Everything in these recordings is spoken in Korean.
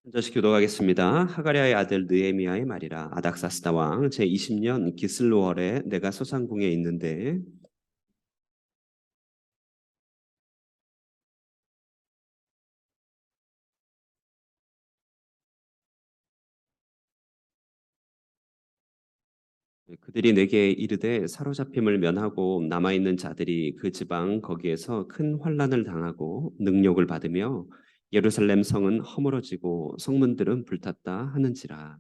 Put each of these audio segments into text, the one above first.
먼저 교독하겠습니다. 하가랴의 아들 느헤미야의 말이라. 아닥사스다 왕 제20년 기슬로월에 내가 소상궁에 있는데 그들이 내게 이르되 사로잡힘을 면하고 남아있는 자들이 그 지방 거기에서 큰 환난을 당하고 능욕을 받으며 예루살렘 성은 허물어지고 성문들은 불탔다 하는지라.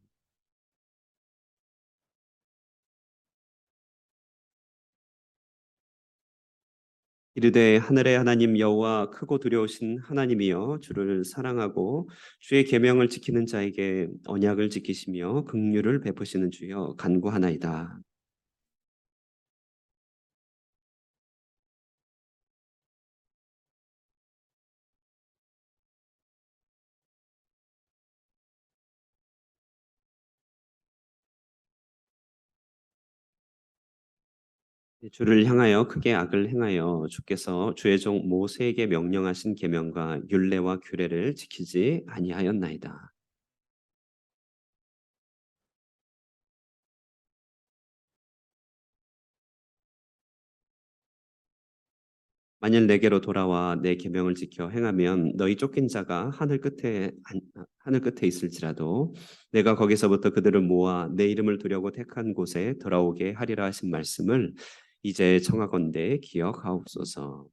이르되 하늘의 하나님 여호와 크고 두려우신 하나님이여 주를 사랑하고 주의 계명을 지키는 자에게 언약을 지키시며 긍휼을 베푸시는 주여 간구하나이다. 주를 향하여 크게 악을 행하여 주께서 주의 종 모세에게 명령하신 계명과 율례와 규례를 지키지 아니하였나이다. 만일 내게로 돌아와 내 계명을 지켜 행하면 너희 쫓긴 자가 하늘 끝에 있을지라도 내가 거기서부터 그들을 모아 내 이름을 두려고 택한 곳에 돌아오게 하리라 하신 말씀을 이제 청하건대 기억하옵소서.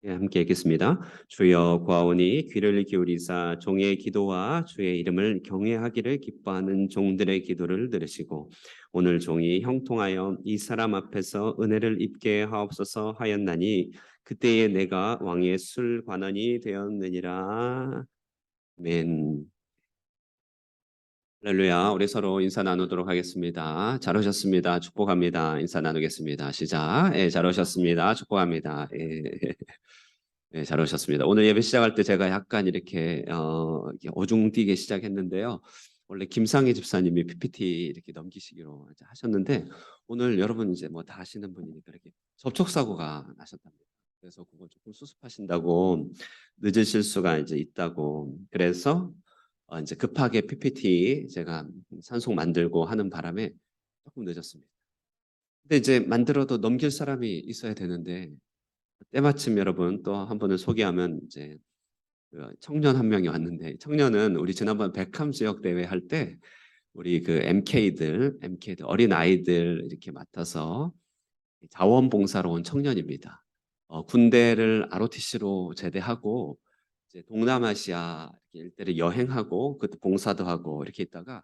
예, 함께 읽겠습니다. 주여 구하오니 귀를 기울이사 종의 기도와 주의 이름을 경외하기를 기뻐하는 종들의 기도를 들으시고 오늘 종이 형통하여 이 사람 앞에서 은혜를 입게 하옵소서 하였나니 그때에 내가 왕의 술 관원이 되었느니라. 아멘. 할렐루야. 우리 서로 인사 나누도록 하겠습니다. 잘 오셨습니다. 축복합니다. 인사 나누겠습니다. 시작. 예, 잘 오셨습니다. 축복합니다. 예. 네, 잘 오셨습니다. 오늘 예배 시작할 때 제가 약간 이렇게 어중뛰게 시작했는데요. 원래 김상희 집사님이 PPT 이렇게 넘기시기로 이제 하셨는데 오늘 여러분 이제 뭐 다 아시는 분이니까 이렇게 접촉 사고가 나셨답니다. 그래서 그거 조금 수습하신다고 늦으실 수가 이제 있다고 그래서 이제 급하게 PPT 제가 산속 만들고 하는 바람에 조금 늦었습니다. 근데 이제 만들어도 넘길 사람이 있어야 되는데 때마침 여러분 또 한 분을 소개하면 이제 그 청년 한 명이 왔는데 청년은 우리 지난번 백함 지역 대회 할 때 우리 그 MK들 어린 아이들 이렇게 맡아서 자원봉사로 온 청년입니다. 군대를 ROTC로 제대하고 이제 동남아시아 이렇게 일대를 여행하고 그때 봉사도 하고 이렇게 있다가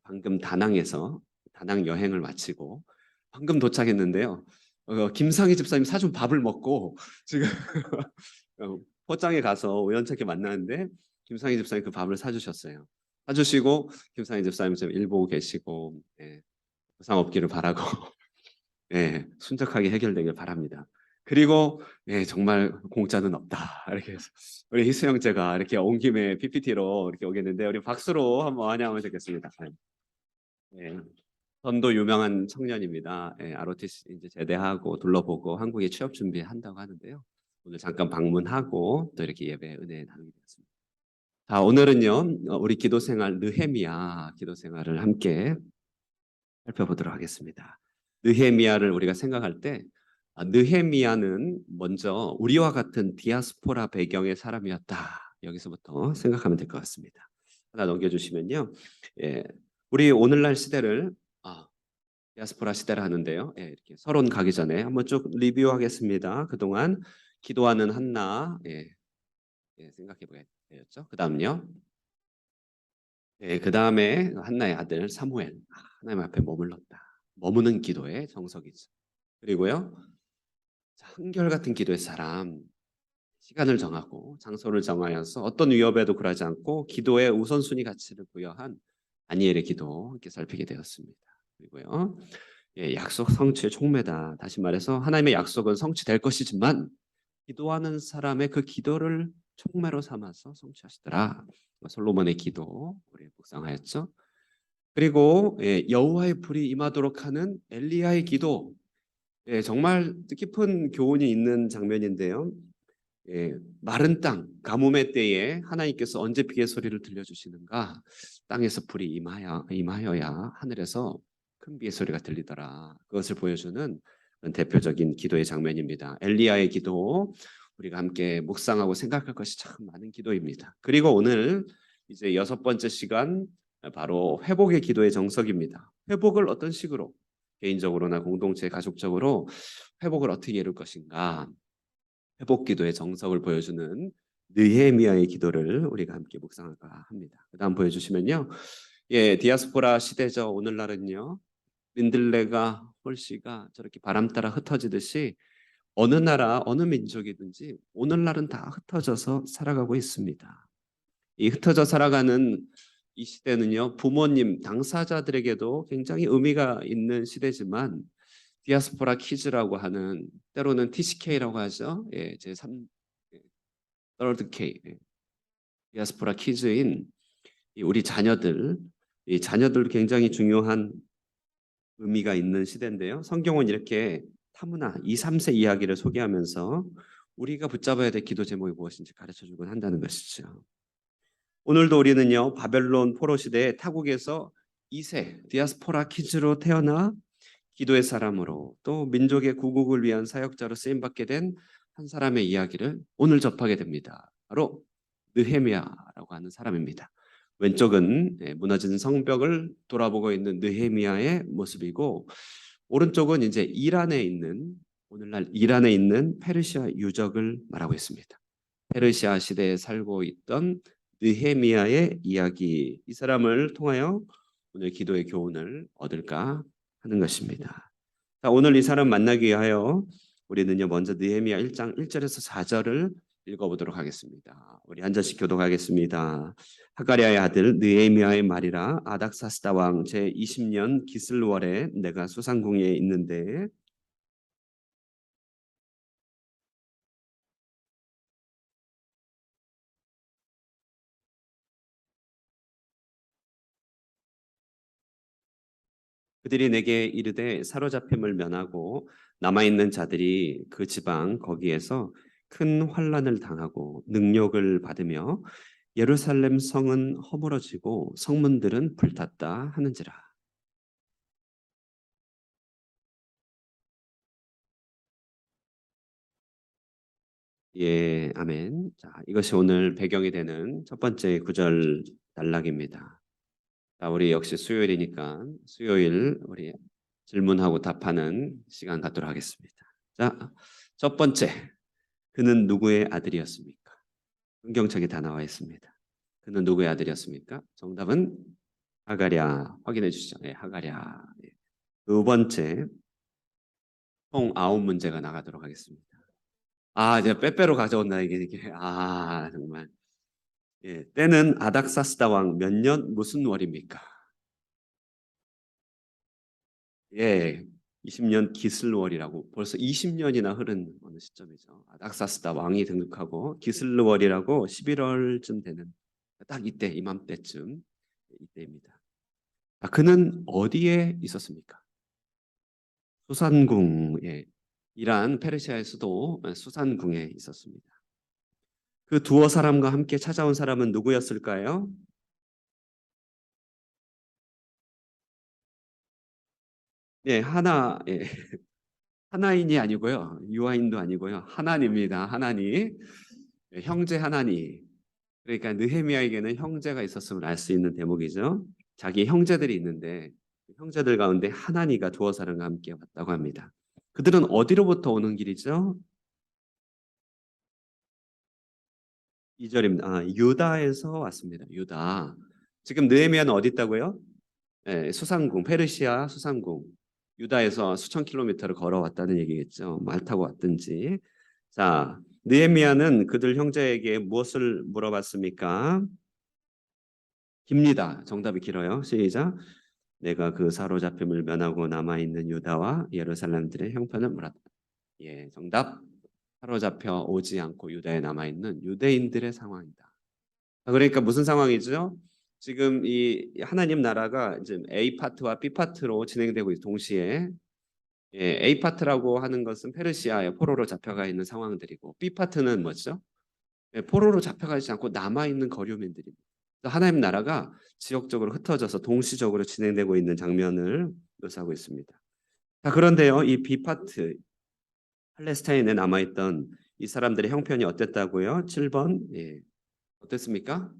방금 다낭에서 다낭 여행을 마치고 방금 도착했는데요. 김상희 집사님 사준 밥을 먹고 지금 포장에 가서 우연찮게 만났는데 김상희 집사님 그 밥을 사주셨어요. 사주시고 김상희 집사님 지금 일 보고 계시고 예, 부상 없기를 바라고 예, 순적하게 해결되길 바랍니다. 그리고 예, 정말 공짜는 없다. 이렇게 해서 우리 희수 형제가 이렇게 온 김에 PPT로 이렇게 오겠는데 우리 박수로 한번 환영하면 좋겠습니다. 예, 전도 유명한 청년입니다. 예, ROTC 이제 제대하고 둘러보고 한국에 취업 준비한다고 하는데요. 오늘 잠깐 방문하고 또 이렇게 예배 은혜 나누게 되었습니다. 자, 오늘은요, 우리 기도 생활 느헤미야 기도 생활을 함께 살펴보도록 하겠습니다. 느헤미야를 우리가 생각할 때 느헤미야는 먼저 우리와 같은 디아스포라 배경의 사람이었다. 여기서부터 생각하면 될 것 같습니다. 하나 넘겨주시면요. 예, 우리 오늘날 시대를 디아스포라 시대를 하는데요. 예, 이렇게 서론 가기 전에 한번 쭉 리뷰하겠습니다. 그동안 기도하는 한나 생각해 보게 되었죠. 그 다음요. 예, 그 다음에 한나의 아들 사무엘 하나님 앞에 머물렀다. 머무는 기도의 정석이죠. 그리고요. 자, 한결같은 기도의 사람 시간을 정하고 장소를 정하여서 어떤 위협에도 굴하지 않고 기도의 우선순위 가치를 부여한 다니엘의 기도 함께 살피게 되었습니다. 그리고요. 예, 약속 성취의 촉매다. 다시 말해서 하나님의 약속은 성취될 것이지만 기도하는 사람의 그 기도를 촉매로 삼아서 성취하시더라. 솔로몬의 기도 우리 묵상하였죠. 그리고 예, 여호와의 불이 임하도록 하는 엘리야의 기도 예, 정말 뜻깊은 교훈이 있는 장면인데요. 예, 마른 땅, 가뭄의 때에 하나님께서 언제 비의 소리를 들려주시는가? 땅에서 불이 임하여야 하늘에서 큰 비의 소리가 들리더라. 그것을 보여주는 그런 대표적인 기도의 장면입니다. 엘리야의 기도, 우리가 함께 묵상하고 생각할 것이 참 많은 기도입니다. 그리고 오늘 이제 여섯 번째 시간, 바로 회복의 기도의 정석입니다. 회복을 어떤 식으로, 개인적으로나 공동체, 가족적으로 회복을 어떻게 이룰 것인가? 회복 기도의 정석을 보여주는 느헤미야의 기도를 우리가 함께 묵상할까 합니다. 그다음 보여주시면요, 예, 디아스포라 시대죠. 오늘날은요, 민들레가 홀씨가 저렇게 바람 따라 흩어지듯이 어느 나라 어느 민족이든지 오늘날은 다 흩어져서 살아가고 있습니다. 이 흩어져 살아가는 이 시대는요, 부모님 당사자들에게도 굉장히 의미가 있는 시대지만 디아스포라 키즈라고 하는, 때로는 TCK라고 하죠. 예, 제3 서드 K, 디아스포라 키즈인 우리 자녀들, 이 자녀들 굉장히 중요한 의미가 있는 시대인데요. 성경은 이렇게 타문화 2, 3세 이야기를 소개하면서 우리가 붙잡아야 될 기도 제목이 무엇인지 가르쳐주곤 한다는 것이죠. 오늘도 우리는요, 바벨론 포로 시대의 타국에서 2세 디아스포라 키즈로 태어나 기도의 사람으로 또 민족의 구국을 위한 사역자로 쓰임받게 된 한 사람의 이야기를 오늘 접하게 됩니다. 바로 느헤미야라고 하는 사람입니다. 왼쪽은 무너진 성벽을 돌아보고 있는 느헤미야의 모습이고, 오른쪽은 이제 이란에 있는, 오늘날 이란에 있는 페르시아 유적을 말하고 있습니다. 페르시아 시대에 살고 있던 느헤미야의 이야기, 이 사람을 통하여 오늘 기도의 교훈을 얻을까 하는 것입니다. 자, 오늘 이 사람 만나기 위하여 우리는요, 먼저 느헤미야 1장 1절에서 4절을 읽어보도록 하겠습니다. 우리 한 절씩 교독하겠습니다. 하가랴의 아들 느헤미야의 말이라. 아닥사스다 왕 제 20년 기슬월에 내가 수상궁에 있는데 그들이 내게 이르되 사로잡힘을 면하고 남아있는 자들이 그 지방 거기에서 큰 환난을 당하고 능욕을 받으며 예루살렘 성은 허물어지고 성문들은 불탔다 하는지라. 예, 아멘. 자, 이것이 오늘 배경이 되는 첫 번째 구절 단락입니다. 자, 우리 역시 수요일이니까 수요일 우리 질문하고 답하는 시간 갖도록 하겠습니다. 자, 첫 번째, 그는 누구의 아들이었습니까? 성경책에 다 나와 있습니다. 그는 누구의 아들이었습니까? 정답은 하가랴. 확인해 주시죠. 네, 하가랴. 네. 두 번째, 총 9문제가 나가도록 하겠습니다. 아, 이제 빼빼로 가져온다 이게. 아, 정말. 예, 때는 아닥사스다 왕 몇 년 무슨 월입니까? 예, 20년 기슬월이라고, 벌써 20년이나 흐른 어느 시점이죠. 아닥사스다 왕이 등극하고 기슬월이라고 11월쯤 되는, 딱 이때, 이맘때쯤, 이때입니다. 아, 그는 어디에 있었습니까? 수산궁에, 이란 페르시아의 수도 수산궁에 있었습니다. 그 두어 사람과 함께 찾아온 사람은 누구였을까요? 예, 예, 하나인이 아니고요, 유아인도 아니고요, 하나님입니다. 하나님, 예, 형제 하나님. 그러니까 느헤미야에게는 형제가 있었음을 알 수 있는 대목이죠. 자기 형제들이 있는데 그 형제들 가운데 하나니가 두어 사람과 함께 왔다고 합니다. 그들은 어디로부터 오는 길이죠? 2절입니다. 아, 유다에서 왔습니다. 유다. 지금 느헤미야는 어디 있다고요? 예, 수상궁, 페르시아 수상궁. 유다에서 수천 킬로미터를 걸어왔다는 얘기겠죠. 말 타고 왔든지. 자, 느헤미야는 그들 형제에게 무엇을 물어봤습니까? 깁니다. 정답이 길어요. 시작. 내가 그 사로잡힘을 면하고 남아있는 유다와 예루살렘들의 형편을 물었다. 예, 정답. 사로잡혀 오지 않고 유다에 남아있는 유대인들의 상황이다. 그러니까 무슨 상황이죠? 지금 이 하나님 나라가 이제 A 파트와 B 파트로 진행되고 있 동시에 예, A 파트라고 하는 것은 페르시아에 포로로 잡혀가 있는 상황들이고 B 파트는 뭐죠? 예, 포로로 잡혀가지 않고 남아 있는 거류민들입니다. 하나님 나라가 지역적으로 흩어져서 동시적으로 진행되고 있는 장면을 묘사하고 있습니다. 자, 그런데요, 이 B 파트 팔레스타인에 남아 있던 이 사람들의 형편이 어땠다고요? 7번. 예. 어땠습니까?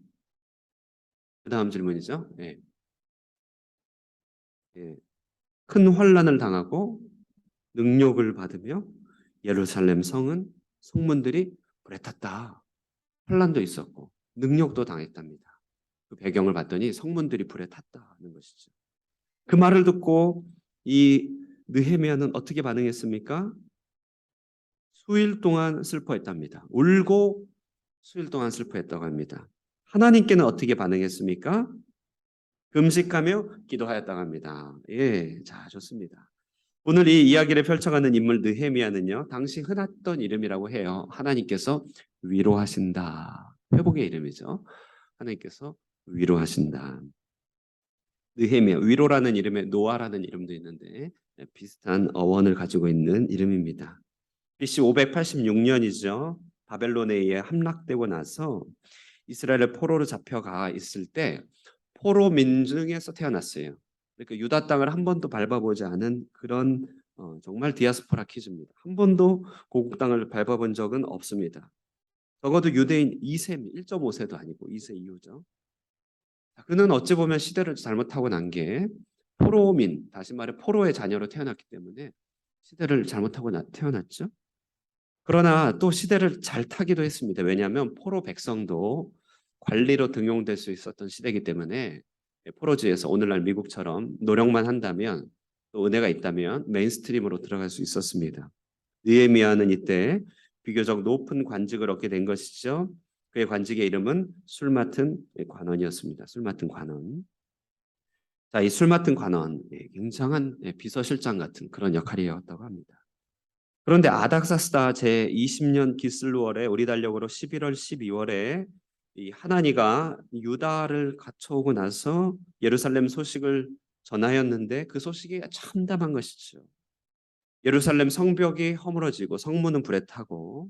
그 다음 질문이죠. 예. 예. 큰 환난을 당하고 능욕을 받으며 예루살렘 성은 성문들이 불에 탔다. 환난도 있었고 능욕도 당했답니다. 그 배경을 봤더니 성문들이 불에 탔다는 것이죠. 그 말을 듣고 이 느헤미야는 어떻게 반응했습니까? 수일 동안 슬퍼했답니다. 울고 수일 동안 슬퍼했다고 합니다. 하나님께는 어떻게 반응했습니까? 금식하며 기도하였다고 합니다. 예, 자, 좋습니다. 오늘 이 이야기를 펼쳐가는 인물 느헤미야는요, 당시 흔했던 이름이라고 해요. 하나님께서 위로하신다. 회복의 이름이죠. 하나님께서 위로하신다. 느헤미야, 위로라는 이름에 노아라는 이름도 있는데 비슷한 어원을 가지고 있는 이름입니다. BC 586년이죠. 바벨론에 의해 함락되고 나서 이스라엘을 포로로 잡혀가 있을 때 포로 민중에서 태어났어요. 그러니까 유다 땅을 한 번도 밟아보지 않은 그런 정말 디아스포라 키즈입니다. 한 번도 고국 땅을 밟아본 적은 없습니다. 적어도 유대인 2세, 1.5세도 아니고 2세 이후죠. 그는 어찌 보면 시대를 잘못하고 난 게 포로민, 다시 말해 포로의 자녀로 태어났기 때문에 시대를 잘못하고 태어났죠. 그러나 또 시대를 잘 타기도 했습니다. 왜냐하면 포로 백성도 관리로 등용될 수 있었던 시대이기 때문에 포로지에서 오늘날 미국처럼 노력만 한다면 또 은혜가 있다면 메인스트림으로 들어갈 수 있었습니다. 느헤미야는 이때 비교적 높은 관직을 얻게 된 것이죠. 그의 관직의 이름은 술 맡은 관원이었습니다. 술 맡은 관원. 자, 이 술 맡은 관원, 굉장한 비서실장 같은 그런 역할이었다고 합니다. 그런데 아닥사스다 제 20년 기슬루월에 우리 달력으로 11월 12월에 이 하나니가 유다를 갖춰오고 나서 예루살렘 소식을 전하였는데 그 소식이 참담한 것이죠. 예루살렘 성벽이 허물어지고 성문은 불에 타고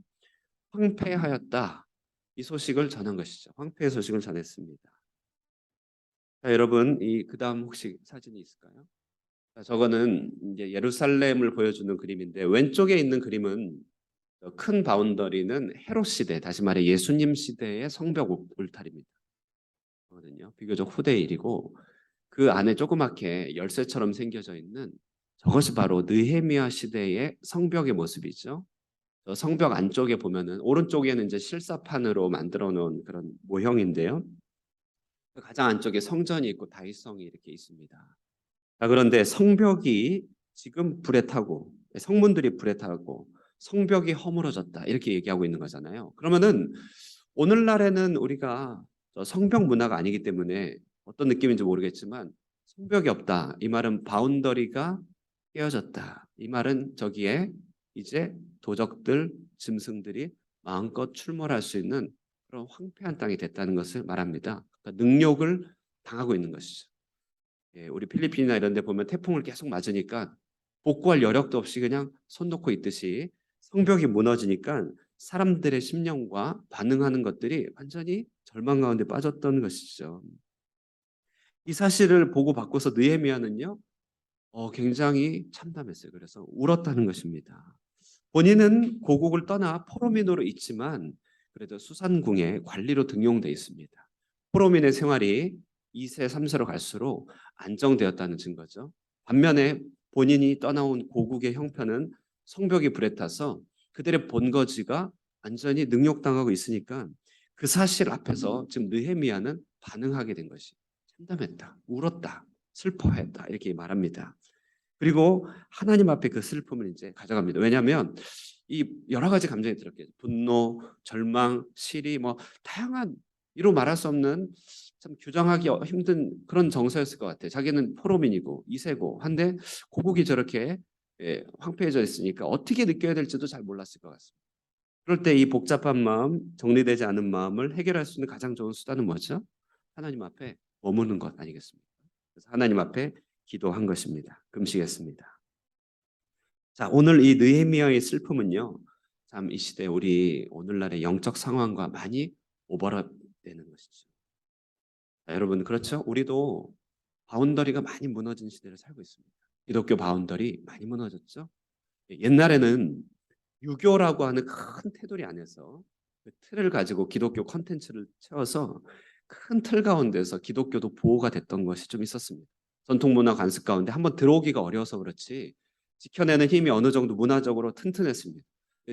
황폐하였다. 이 소식을 전한 것이죠. 황폐의 소식을 전했습니다. 자, 여러분, 이 그다음 혹시 사진이 있을까요? 자, 저거는 이제 예루살렘을 보여주는 그림인데 왼쪽에 있는 그림은 큰 바운더리는 헤롯 시대, 다시 말해 예수님 시대의 성벽 울타리입니다. 거든요. 비교적 후대 일이고 그 안에 조그맣게 열쇠처럼 생겨져 있는 저것이 바로 느헤미야 시대의 성벽의 모습이죠. 저 성벽 안쪽에 보면은 오른쪽에는 이제 실사판으로 만들어 놓은 그런 모형인데요. 가장 안쪽에 성전이 있고 다윗성이 이렇게 있습니다. 자, 그런데 성벽이 지금 불에 타고 성문들이 불에 타고 성벽이 허물어졌다 이렇게 얘기하고 있는 거잖아요. 그러면은 오늘날에는 우리가 성벽 문화가 아니기 때문에 어떤 느낌인지 모르겠지만 성벽이 없다. 이 말은 바운더리가 깨어졌다. 이 말은 저기에 이제 도적들, 짐승들이 마음껏 출몰할 수 있는 그런 황폐한 땅이 됐다는 것을 말합니다. 그러니까 능욕을 당하고 있는 것이죠. 예, 우리 필리핀이나 이런 데 보면 태풍을 계속 맞으니까 복구할 여력도 없이 그냥 손 놓고 있듯이 성벽이 무너지니까 사람들의 심령과 반응하는 것들이 완전히 절망 가운데 빠졌던 것이죠. 이 사실을 보고 받고서 느헤미야는요, 굉장히 참담했어요. 그래서 울었다는 것입니다. 본인은 고국을 떠나 포로민으로 있지만 그래도 수산궁의 관리로 등용돼 있습니다. 포로민의 생활이 2세, 3세로 갈수록 안정되었다는 증거죠. 반면에 본인이 떠나온 고국의 형편은 성벽이 불에 타서 그들의 본거지가 완전히 능욕당하고 있으니까 그 사실 앞에서 지금 느헤미야는 반응하게 된 것이 참담했다, 울었다, 슬퍼했다 이렇게 말합니다. 그리고 하나님 앞에 그 슬픔을 이제 가져갑니다. 왜냐하면 이 여러 가지 감정이 들었겠죠. 분노, 절망, 시리, 뭐 다양한 이로 말할 수 없는 참 규정하기 힘든 그런 정서였을 것 같아요. 자기는 포로민이고 2세고 한데 고국이 저렇게 황폐해져 있으니까 어떻게 느껴야 될지도 잘 몰랐을 것 같습니다. 그럴 때 이 복잡한 마음, 정리되지 않은 마음을 해결할 수 있는 가장 좋은 수단은 뭐죠? 하나님 앞에 머무는 것 아니겠습니까? 그래서 하나님 앞에 기도한 것입니다. 금식했습니다. 자, 오늘 이 느헤미야의 슬픔은요. 참 이 시대 우리 오늘날의 영적 상황과 많이 오버랩되는 것이죠. 자, 여러분 그렇죠? 우리도 바운더리가 많이 무너진 시대를 살고 있습니다. 기독교 바운더리 많이 무너졌죠? 옛날에는 유교라고 하는 큰 테두리 안에서 그 틀을 가지고 기독교 컨텐츠를 채워서 큰 틀 가운데서 기독교도 보호가 됐던 것이 좀 있었습니다. 전통문화 관습 가운데 한번 들어오기가 어려워서 그렇지 지켜내는 힘이 어느 정도 문화적으로 튼튼했습니다.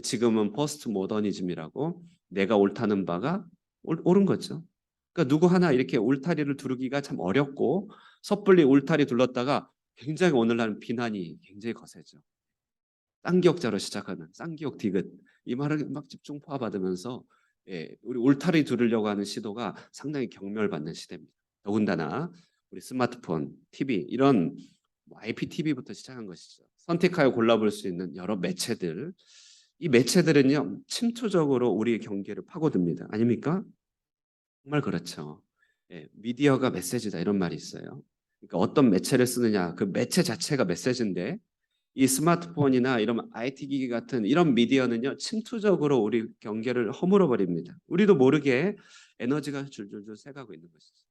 지금은 포스트 모더니즘이라고 내가 옳다는 바가 옳은 거죠. 그러니까 누구 하나 이렇게 울타리를 두르기가 참 어렵고 섣불리 울타리 둘렀다가 굉장히 오늘날은 비난이 굉장히 거세죠. 쌍기역자로 시작하는 쌍기역 디귿 이 말을 막 집중 포화받으면서 우리 울타리 두르려고 하는 시도가 상당히 경멸받는 시대입니다. 더군다나 우리 스마트폰, TV 이런 IPTV부터 시작한 것이죠. 선택하여 골라볼 수 있는 여러 매체들 이 매체들은요 침투적으로 우리의 경계를 파고듭니다. 아닙니까? 정말 그렇죠. 미디어가 메시지다 이런 말이 있어요. 그러니까 어떤 매체를 쓰느냐 그 매체 자체가 메시지인데 이 스마트폰이나 이런 IT 기기 같은 이런 미디어는요 침투적으로 우리 경계를 허물어 버립니다. 우리도 모르게 에너지가 줄줄줄 새가고 있는 것이죠.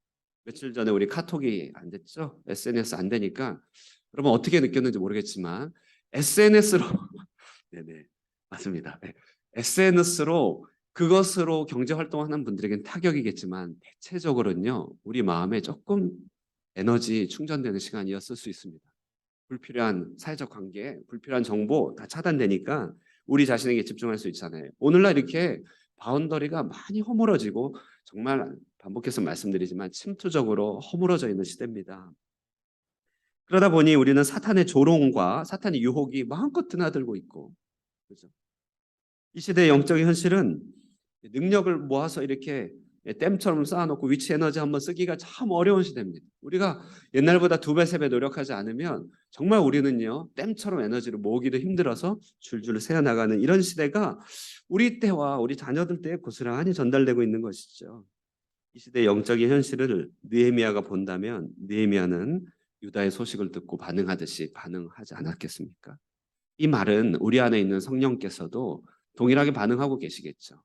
며칠 전에 우리 카톡이 안 됐죠? SNS 안 되니까 여러분 어떻게 느꼈는지 모르겠지만 SNS로 네네 맞습니다. SNS로 그것으로 경제 활동하는 분들에겐 타격이겠지만 대체적으로는요 우리 마음에 조금 에너지 충전되는 시간이었을 수 있습니다. 불필요한 사회적 관계, 불필요한 정보 다 차단되니까 우리 자신에게 집중할 수 있잖아요. 오늘날 이렇게 바운더리가 많이 허물어지고 정말 반복해서 말씀드리지만 침투적으로 허물어져 있는 시대입니다. 그러다 보니 우리는 사탄의 조롱과 사탄의 유혹이 마음껏 드나들고 있고, 그렇죠? 이 시대의 영적인 현실은 능력을 모아서 이렇게 댐처럼 쌓아놓고 위치 에너지 한번 쓰기가 참 어려운 시대입니다. 우리가 옛날보다 2배, 3배 노력하지 않으면 정말 우리는요 댐처럼 에너지를 모으기도 힘들어서 줄줄 새어나가는 이런 시대가 우리 때와 우리 자녀들 때에 고스란히 전달되고 있는 것이죠. 이 시대의 영적인 현실을 느헤미야가 본다면 느헤미야는 유다의 소식을 듣고 반응하듯이 반응하지 않았겠습니까? 이 말은 우리 안에 있는 성령께서도 동일하게 반응하고 계시겠죠.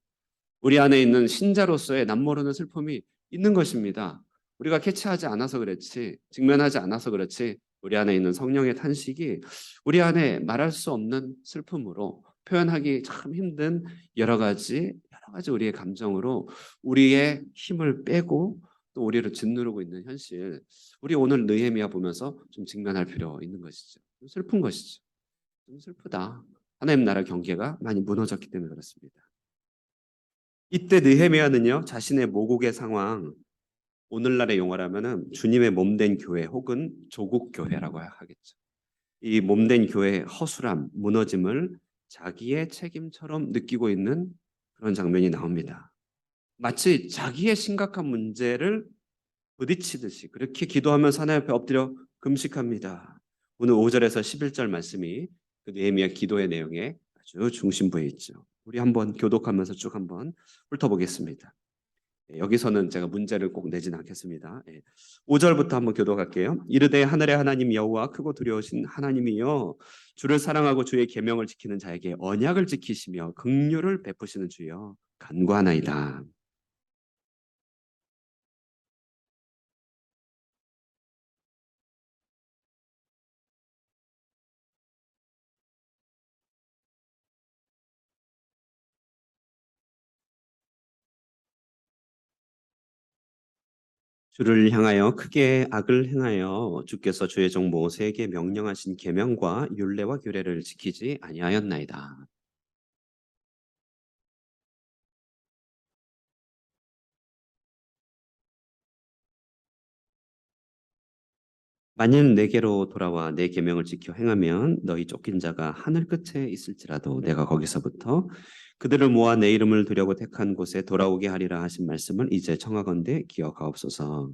우리 안에 있는 신자로서의 남모르는 슬픔이 있는 것입니다. 우리가 캐치하지 않아서 그렇지, 직면하지 않아서 그렇지, 우리 안에 있는 성령의 탄식이 우리 안에 말할 수 없는 슬픔으로 표현하기 참 힘든 여러 가지 우리의 감정으로 우리의 힘을 빼고 또 우리를 짓누르고 있는 현실. 우리 오늘 느헤미야 보면서 좀 직면할 필요 있는 것이죠. 좀 슬픈 것이죠. 좀 슬프다. 하나님 나라 경계가 많이 무너졌기 때문에 그렇습니다. 이때 느헤미야는요 자신의 모국의 상황 오늘날의 용어라면은 주님의 몸된 교회 혹은 조국 교회라고 하겠죠. 이 몸된 교회의 허술함, 무너짐을 자기의 책임처럼 느끼고 있는 그런 장면이 나옵니다. 마치 자기의 심각한 문제를 부딪히듯이 그렇게 기도하면서 하나님 앞에 엎드려 금식합니다. 오늘 5절에서 11절 말씀이 그 느헤미야 기도의 내용에 아주 중심부에 있죠. 우리 한번 교독하면서 쭉 한번 훑어보겠습니다. 여기서는 제가 문제를 꼭 내진 않겠습니다. 5절부터 한번 교독할게요. 이르되 하늘의 하나님 여호와 크고 두려우신 하나님이여 주를 사랑하고 주의 계명을 지키는 자에게 언약을 지키시며 긍휼을 베푸시는 주여 간구하나이다. 주를 향하여 크게 악을 행하여 주께서 주의 종 모세에게 명령하신 계명과 율례와 규례를 지키지 아니하였나이다. 만일 내게로 돌아와 내 계명을 지켜 행하면 너희 쫓긴 자가 하늘 끝에 있을지라도 내가 거기서부터 그들을 모아 내 이름을 두려고 택한 곳에 돌아오게 하리라 하신 말씀을 이제 청하건대 기억하옵소서.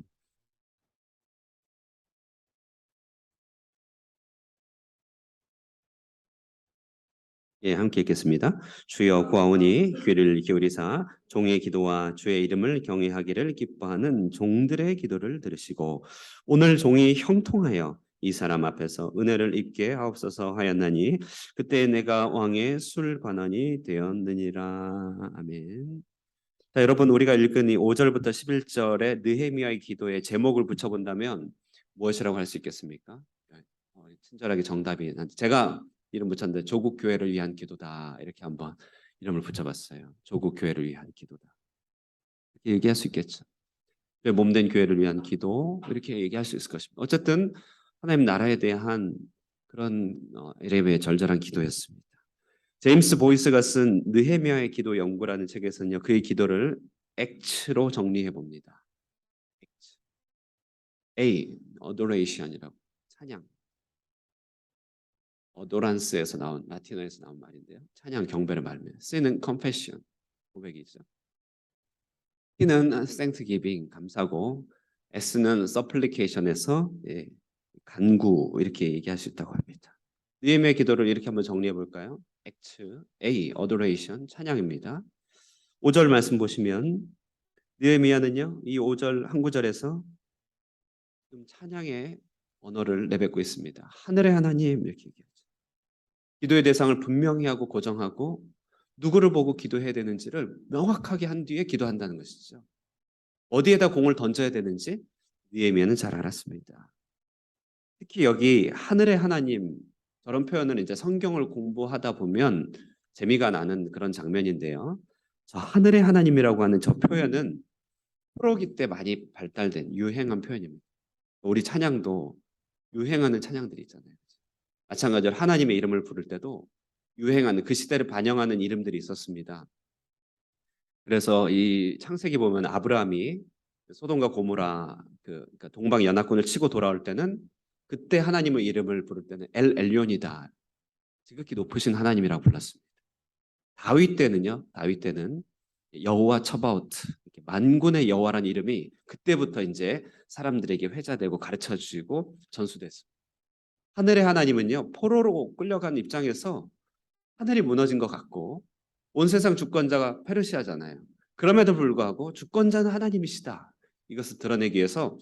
예, 함께 읽겠습니다. 주여 구하오니 귀를 기울이사 종의 기도와 주의 이름을 경외하기를 기뻐하는 종들의 기도를 들으시고 오늘 종이 형통하여 이 사람 앞에서 은혜를 입게 하옵소서 하였나니 그때 내가 왕의 술관원이 되었느니라. 아멘. 자, 여러분 우리가 읽은 이 5절부터 11절의 느헤미야의 기도에 제목을 붙여본다면 무엇이라고 할 수 있겠습니까? 친절하게 정답이 제가 이름 붙였는데 조국 교회를 위한 기도다 이렇게 한번 이름을 붙여봤어요. 조국 교회를 위한 기도다 이렇게 얘기할 수 있겠죠. 몸된 교회를 위한 기도 이렇게 얘기할 수 있을 것입니다. 어쨌든 하나님 나라에 대한 그런 에레미야의 절절한 기도였습니다. 제임스 보이스가 쓴 느헤미야의 기도 연구라는 책에서는요, 그의 기도를 액츠로 정리해 봅니다. 액츠. A, adoration이라고 찬양. 어도란스에서 나온 라틴어에서 나온 말인데요, 찬양 경배를 말합니다. C는 confession 고백이죠. T는 thanksgiving 감사고, S는 supplication에서 간구 이렇게 얘기할 수 있다고 합니다. 느헤미야의 기도를 이렇게 한번 정리해 볼까요? 액츠, A, adoration, 찬양입니다. 5절 말씀 보시면 느헤미야는요, 이 5절 한 구절에서 찬양의 언어를 내뱉고 있습니다. 하늘의 하나님 이렇게 얘기하죠. 기도의 대상을 분명히 하고 고정하고 누구를 보고 기도해야 되는지를 명확하게 한 뒤에 기도한다는 것이죠. 어디에다 공을 던져야 되는지 느헤미야는 잘 알았습니다. 특히 여기 하늘의 하나님 저런 표현은 이제 성경을 공부하다 보면 재미가 나는 그런 장면인데요. 저 하늘의 하나님이라고 하는 저 표현은 프로기 때 많이 발달된 유행한 표현입니다. 우리 찬양도 유행하는 찬양들이 있잖아요. 마찬가지로 하나님의 이름을 부를 때도 유행하는 그 시대를 반영하는 이름들이 있었습니다. 그래서 이 창세기 보면 아브라함이 소돔과 고모라 그러니까 동방 연합군을 치고 돌아올 때는 그때 하나님의 이름을 부를 때는 엘 엘리온이다. 지극히 높으신 하나님이라고 불렀습니다. 다윗 때는 여호와 처바오트 만군의 여호와라는 이름이 그때부터 이제 사람들에게 회자되고 가르쳐 주시고 전수됐습니다. 하늘의 하나님은요, 포로로 끌려간 입장에서 하늘이 무너진 것 같고 온 세상 주권자가 페르시아잖아요. 그럼에도 불구하고 주권자는 하나님이시다. 이것을 드러내기 위해서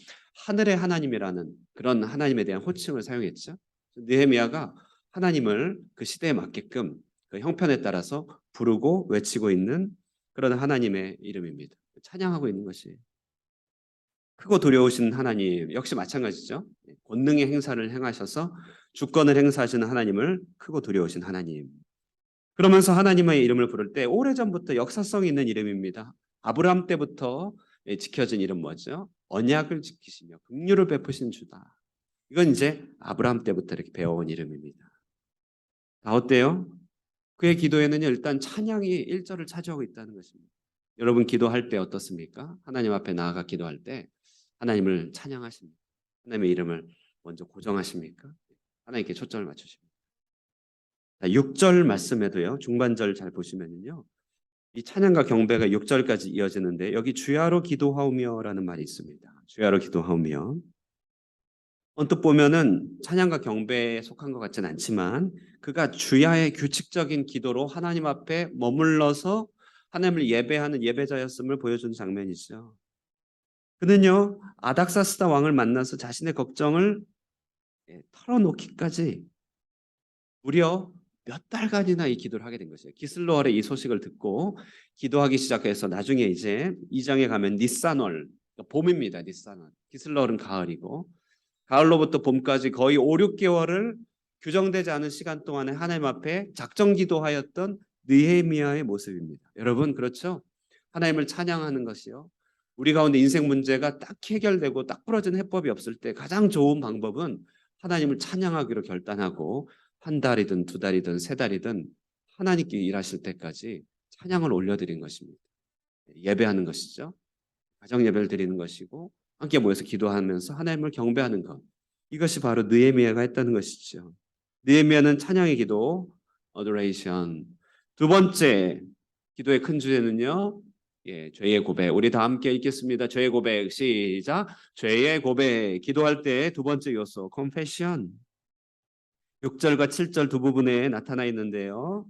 하늘의 하나님이라는 그런 하나님에 대한 호칭을 사용했죠. 느헤미야가 하나님을 그 시대에 맞게끔 그 형편에 따라서 부르고 외치고 있는 그런 하나님의 이름입니다. 찬양하고 있는 것이 크고 두려우신 하나님 역시 마찬가지죠. 권능의 행사를 행하셔서 주권을 행사하시는 하나님을 크고 두려우신 하나님. 그러면서 하나님의 이름을 부를 때 오래전부터 역사성이 있는 이름입니다. 아브라함 때부터 지켜진 이름 뭐죠? 언약을 지키시며 긍휼을 베푸신 주다. 이건 이제 아브라함 때부터 이렇게 배워온 이름입니다. 다 어때요? 그의 기도에는 일단 찬양이 1절을 차지하고 있다는 것입니다. 여러분 기도할 때 어떻습니까? 하나님 앞에 나아가 기도할 때 하나님을 찬양하십니까? 하나님의 이름을 먼저 고정하십니까? 하나님께 초점을 맞추십니까? 6절 말씀에도요. 중반절 잘 보시면요. 이 찬양과 경배가 6절까지 이어지는데 여기 주야로 기도하오며라는 말이 있습니다. 주야로 기도하오며. 언뜻 보면은 찬양과 경배에 속한 것 같지는 않지만 그가 주야의 규칙적인 기도로 하나님 앞에 머물러서 하나님을 예배하는 예배자였음을 보여준 장면이죠. 그는요 아닥사스다 왕을 만나서 자신의 걱정을 털어놓기까지 무려 몇 달간이나 이 기도를 하게 된 것이에요. 기슬로월의 이 소식을 듣고 기도하기 시작해서 나중에 이제 2장에 가면 니산월, 봄입니다. 니산월. 기슬로월은 가을이고 가을로부터 봄까지 거의 5, 6개월을 규정되지 않은 시간 동안에 하나님 앞에 작정 기도하였던 느헤미야의 모습입니다. 여러분 그렇죠? 하나님을 찬양하는 것이요. 우리 가운데 인생 문제가 딱 해결되고 딱 부러진 해법이 없을 때 가장 좋은 방법은 하나님을 찬양하기로 결단하고 한 달이든 두 달이든 세 달이든 하나님께 일하실 때까지 찬양을 올려드린 것입니다. 예배하는 것이죠. 가정 예배를 드리는 것이고 함께 모여서 기도하면서 하나님을 경배하는 것. 이것이 바로 느헤미야가 했다는 것이죠. 느헤미야는 찬양의 기도, adoration. 두 번째 기도의 큰 주제는요. 죄의 고백. 우리 다 함께 읽겠습니다. 죄의 고백. 시작. 죄의 고백. 기도할 때 두 번째 요소, confession. 6절과 7절 두 부분에 나타나 있는데요.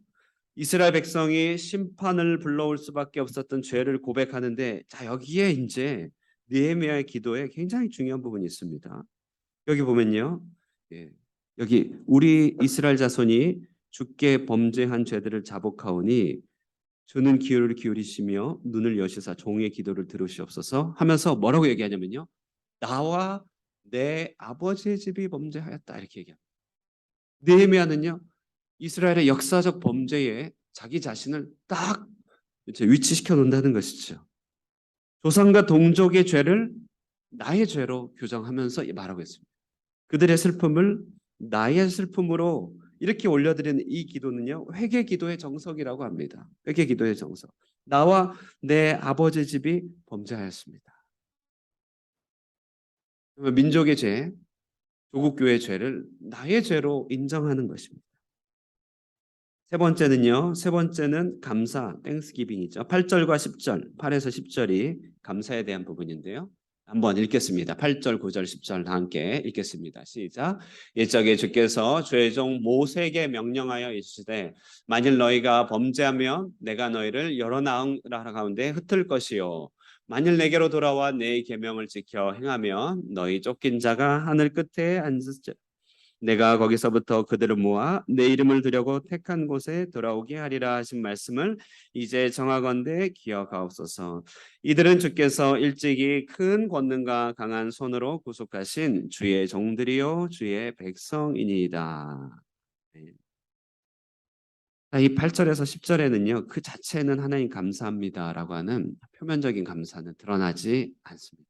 이스라엘 백성이 심판을 불러올 수밖에 없었던 죄를 고백하는데 자 여기에 이제 느헤미야의 기도에 굉장히 중요한 부분이 있습니다. 여기 보면요. 예. 여기 우리 이스라엘 자손이 주께 범죄한 죄들을 자복하오니 주는 귀를 기울이시며 눈을 여시사 종의 기도를 들으시옵소서 하면서 뭐라고 얘기하냐면요. 나와 내 아버지의 집이 범죄하였다 이렇게 얘기합니다. 느헤미야는요. 이스라엘의 역사적 범죄에 자기 자신을 딱 위치시켜 놓는다는 것이죠. 조상과 동족의 죄를 나의 죄로 규정하면서 말하고 있습니다. 그들의 슬픔을 나의 슬픔으로 이렇게 올려드리는 이 기도는요. 회개 기도의 정석이라고 합니다. 회개 기도의 정석. 나와 내 아버지 집이 범죄하였습니다. 민족의 죄, 조국교의 죄를 나의 죄로 인정하는 것입니다. 세 번째는 감사, 땡스기빙이죠. 8절과 10절, 8에서 10절이 감사에 대한 부분인데요. 한번 읽겠습니다. 8절, 9절, 10절 다 함께 읽겠습니다. 시작. 옛적에 주께서 주의 종 모세에게 명령하여 이르시되 만일 너희가 범죄하면 내가 너희를 여러 나라 가운데 흩을 것이요 만일 내게로 돌아와 내 계명을 지켜 행하면 너희 쫓긴 자가 하늘 끝에 앉을지라 내가 거기서부터 그들을 모아 내 이름을 두려고 택한 곳에 돌아오게 하리라 하신 말씀을 이제 정하건대 기억하옵소서. 이들은 주께서 일찍이 큰 권능과 강한 손으로 구속하신 주의 종들이요 주의 백성이니이다. 네. 이 8절에서 10절에는요. 그 자체는 하나님 감사합니다라고 하는 표면적인 감사는 드러나지 않습니다.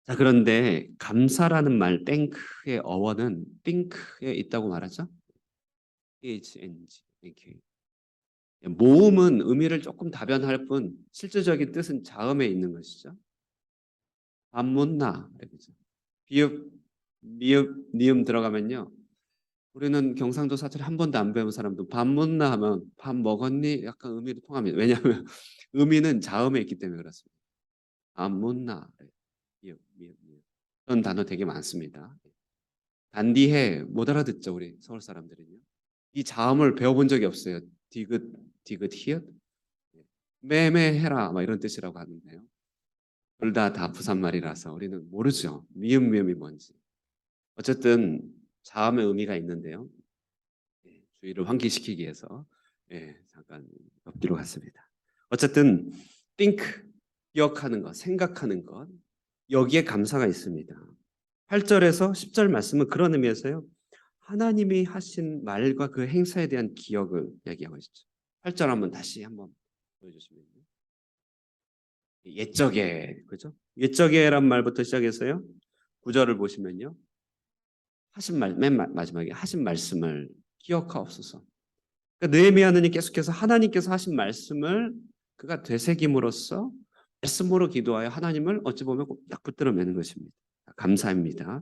자, 그런데 감사라는 말 땡크의 어원은 think에 있다고 말하죠. THNG. 모음은 의미를 조금 다변할 뿐 실질적인 뜻은 자음에 있는 것이죠. 밤문나 그죠. 비읍, 미읍, 니음 들어가면요. 우리는 경상도 사투리 한 번도 안 배운 사람도 밤문나 하면 밥 먹었니? 약간 의미로 통합니다. 왜냐하면 의미는 자음에 있기 때문에 그렇습니다. 밤문나 미읍, 미읍, 미읍. 그런 단어 되게 많습니다. 단디해 못 알아듣죠 우리 서울 사람들은요. 이 자음을 배워본 적이 없어요. 디귿 디귿 히읗 매매해라 막 이런 뜻이라고 하는데요. 둘 다 부산 말이라서 우리는 모르죠. 미음 미음이 뭔지. 어쨌든 자음의 의미가 있는데요. 주의를 환기시키기 위해서 잠깐 엎드려 갔습니다. 어쨌든 think 기억하는 것, 생각하는 것 여기에 감사가 있습니다. 8절에서 10절 말씀은 그런 의미에서요. 하나님이 하신 말과 그 행사에 대한 기억을 얘기하고 있죠. 8절 다시 한번 보여주시면요. 옛적에 그죠? 옛적에란 말부터 시작해서요. 9절을 보시면요. 하신 말 맨 마지막에 하신 말씀을 기억하옵소서. 그러니까 느헤미야는 계속해서 하나님께서 하신 말씀을 그가 되새김으로써 말씀으로 기도하여 하나님을 어찌 보면 꼭 붙들어 매는 것입니다. 감사입니다.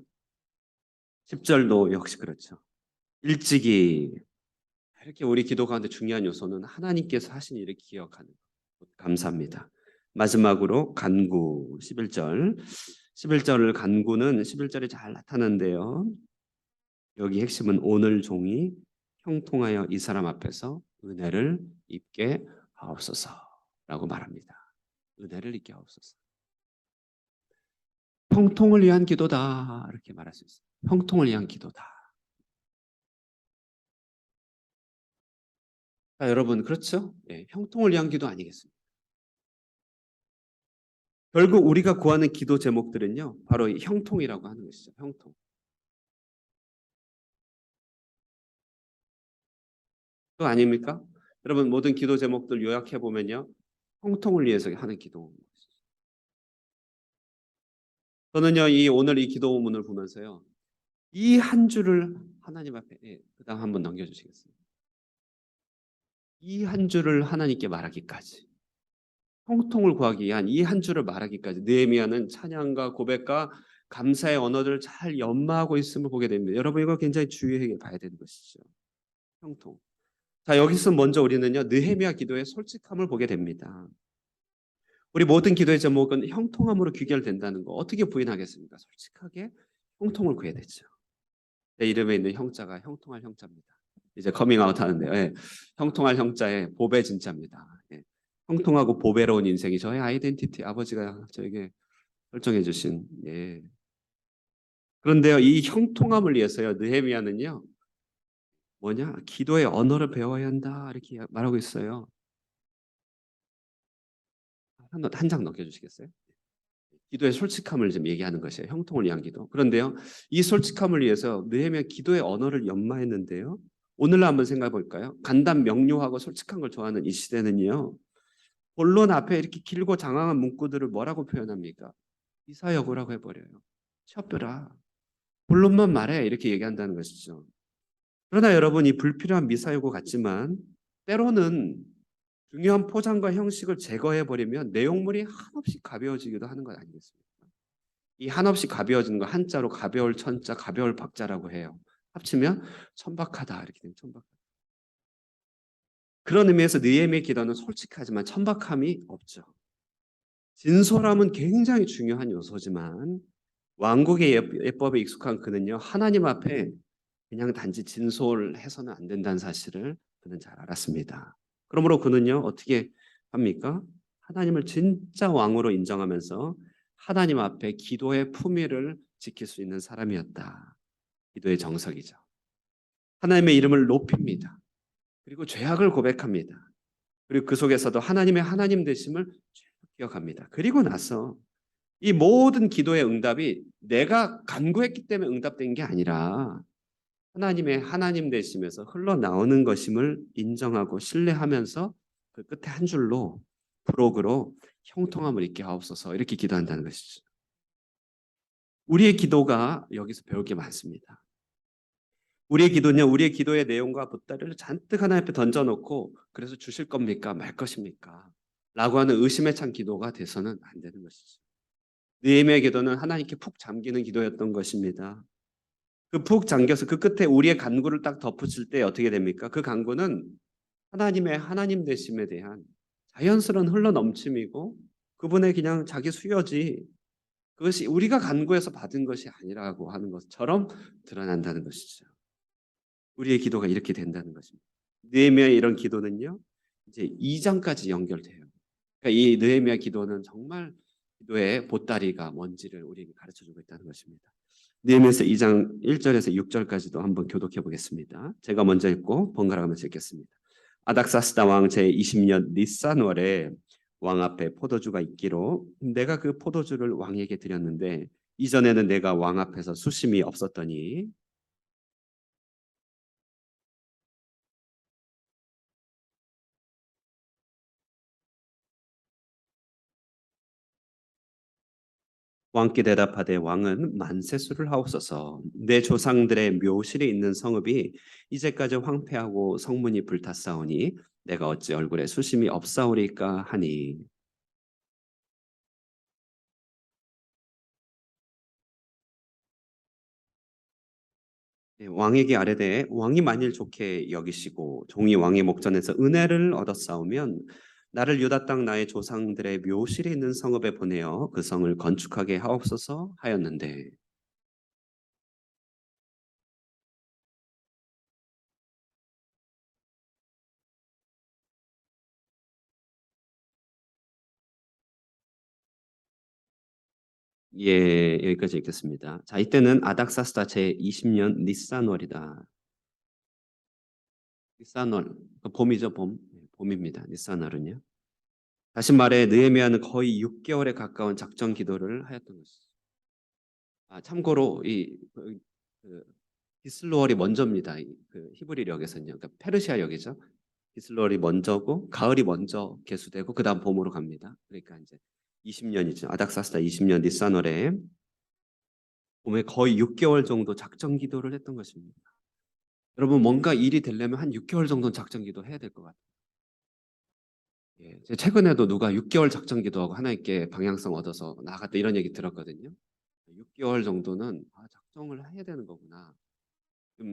10절도 역시 그렇죠. 일찍이 이렇게 우리 기도 가운데 중요한 요소는 하나님께서 하신 일을 기억하는 것. 감사합니다. 마지막으로 간구 11절. 11절을 간구는 11절에 잘 나타나는데요. 여기 핵심은 오늘 종이 형통하여 이 사람 앞에서 은혜를 입게 하옵소서라고 말합니다. 은혜를 입게 하옵소서. 형통을 위한 기도다 이렇게 말할 수 있어요. 형통을 위한 기도다. 자, 여러분 그렇죠? 형통을 위한 기도 아니겠습니까? 결국 우리가 구하는 기도 제목들은요. 바로 이 형통이라고 하는 것이죠. 형통. 또 아닙니까? 여러분 모든 기도 제목들 요약해 보면요. 형통을 위해서 하는 기도. 저는요. 오늘 이 기도문을 보면서요. 이 한 주를 하나님 앞에 그다음 한번 넘겨주시겠습니다. 이 한 주를 하나님께 말하기까지 형통을 구하기 위한 이 한 주를 말하기까지 느헤미야는 찬양과 고백과 감사의 언어들을 잘 연마하고 있음을 보게 됩니다. 여러분 이거 굉장히 주의하게 봐야 되는 것이죠. 형통. 자 여기서 먼저 우리는요 느헤미야 기도의 솔직함을 보게 됩니다. 우리 모든 기도의 제목은 형통함으로 귀결된다는 거 어떻게 부인하겠습니까? 솔직하게 형통을 구해야 되죠. 내 이름에 있는 형자가 형통할 형자입니다. 이제 커밍아웃 하는데요. 형통할 형자의 보배 진짜입니다. 형통하고 보배로운 인생이 저의 아이덴티티 아버지가 저에게 설정해 주신 그런데요, 이 형통함을 위해서요, 느헤미야는요, 뭐냐? 기도의 언어를 배워야 한다. 이렇게 말하고 있어요. 한 장 넘겨주시겠어요? 기도의 솔직함을 좀 얘기하는 것이에요. 형통을 위한 기도. 그런데요, 이 솔직함을 위해서 느헤미야 기도의 언어를 연마했는데요. 오늘날 한번 생각해 볼까요? 간단 명료하고 솔직한 걸 좋아하는 이 시대는요. 본론 앞에 이렇게 길고 장황한 문구들을 뭐라고 표현합니까? 이사여구라고 해버려요. 치어벼라. 본론만 말해 이렇게 얘기한다는 것이죠. 그러나 여러분 이 불필요한 미사여구 같지만 때로는 중요한 포장과 형식을 제거해 버리면 내용물이 한없이 가벼워지기도 하는 것 아니겠습니까? 이 한없이 가벼워지는 거 한자로 가벼울 천자, 가벼울 박자라고 해요. 합치면 천박하다 이렇게 되면 천박하다. 그런 의미에서 느헤미야의 기도는 솔직하지만 천박함이 없죠. 진솔함은 굉장히 중요한 요소지만 왕국의 예법에 익숙한 그는요 하나님 앞에 그냥 단지 진솔해서는 안 된다는 사실을 그는 잘 알았습니다. 그러므로 그는요 어떻게 합니까? 하나님을 진짜 왕으로 인정하면서 하나님 앞에 기도의 품위를 지킬 수 있는 사람이었다. 기도의 정석이죠. 하나님의 이름을 높입니다. 그리고 죄악을 고백합니다. 그리고 그 속에서도 하나님의 하나님 되심을 기억합니다. 그리고 나서 이 모든 기도의 응답이 내가 간구했기 때문에 응답된 게 아니라 하나님의 하나님 되심에서 흘러나오는 것임을 인정하고 신뢰하면서 그 끝에 한 줄로 부록으로 형통함을 있게 하옵소서 이렇게 기도한다는 것이죠. 우리의 기도가 여기서 배울 게 많습니다. 우리의 기도는요, 우리의 기도의 내용과 보따리를 잔뜩 하나님 앞에 던져놓고 그래서 주실 겁니까? 말 것입니까? 라고 하는 의심에 찬 기도가 돼서는 안 되는 것이죠. 느헤미야의 기도는 하나님께 푹 잠기는 기도였던 것입니다. 그 푹 잠겨서 그 끝에 우리의 간구를 딱 덧붙일 때 어떻게 됩니까? 그 간구는 하나님의 하나님 되심에 대한 자연스러운 흘러넘침이고 그분의 그냥 자기 수여지 그것이 우리가 간구해서 받은 것이 아니라고 하는 것처럼 드러난다는 것이죠. 우리의 기도가 이렇게 된다는 것입니다. 느헤미야의 이런 기도는요. 이제 2장까지 연결돼요. 그러니까 이 느헤미야 기도는 정말 기도의 보따리가 뭔지를 우리에게 가르쳐주고 있다는 것입니다. 느헤미야서 2장 1절에서 6절까지도 한번 교독해 보겠습니다. 제가 먼저 읽고 번갈아가면서 읽겠습니다. 아닥사스다 왕 제20년 니산월에 왕 앞에 포도주가 있기로 내가 그 포도주를 왕에게 드렸는데 이전에는 내가 왕 앞에서 수심이 없었더니 왕께 대답하되 왕은 만세수를 하옵소서. 내 조상들의 묘실이 있는 성읍이 이제까지 황폐하고 성문이 불탔사오니 내가 어찌 얼굴에 수심이 없사오리까 하니. 왕에게 아뢰되 왕이 만일 좋게 여기시고 종이 왕의 목전에서 은혜를 얻었사오면 나를 유다 땅 나의 조상들의 묘실이 있는 성읍에 보내어 그 성을 건축하게 하옵소서 하였는데. 예, 여기까지 읽겠습니다. 자, 이때는 아닥사스다 제20년 니산월이다. 니산월, 봄이죠, 봄. 봄입니다. 니산월은요. 다시 말해 느헤미야는 거의 6개월에 가까운 작전 기도를 하였던 것이죠. 참고로 그 기슬로월이 먼저입니다. 그 히브리력에서는요. 그러니까 페르시아력이죠. 기슬로월이 먼저고 가을이 먼저 개수되고 그다음 봄으로 갑니다. 그러니까 이제 20년이죠. 아닥사스다 20년 니산월에 봄에 거의 6개월 정도 작전 기도를 했던 것입니다. 여러분 뭔가 일이 되려면 한 6개월 정도는 작전 기도 해야 될 것 같아요. 예, 최근에도 누가 6개월 작전 기도하고 하나님께 방향성 얻어서 나갔다 이런 얘기 들었거든요. 6개월 정도는 작정을 해야 되는 거구나.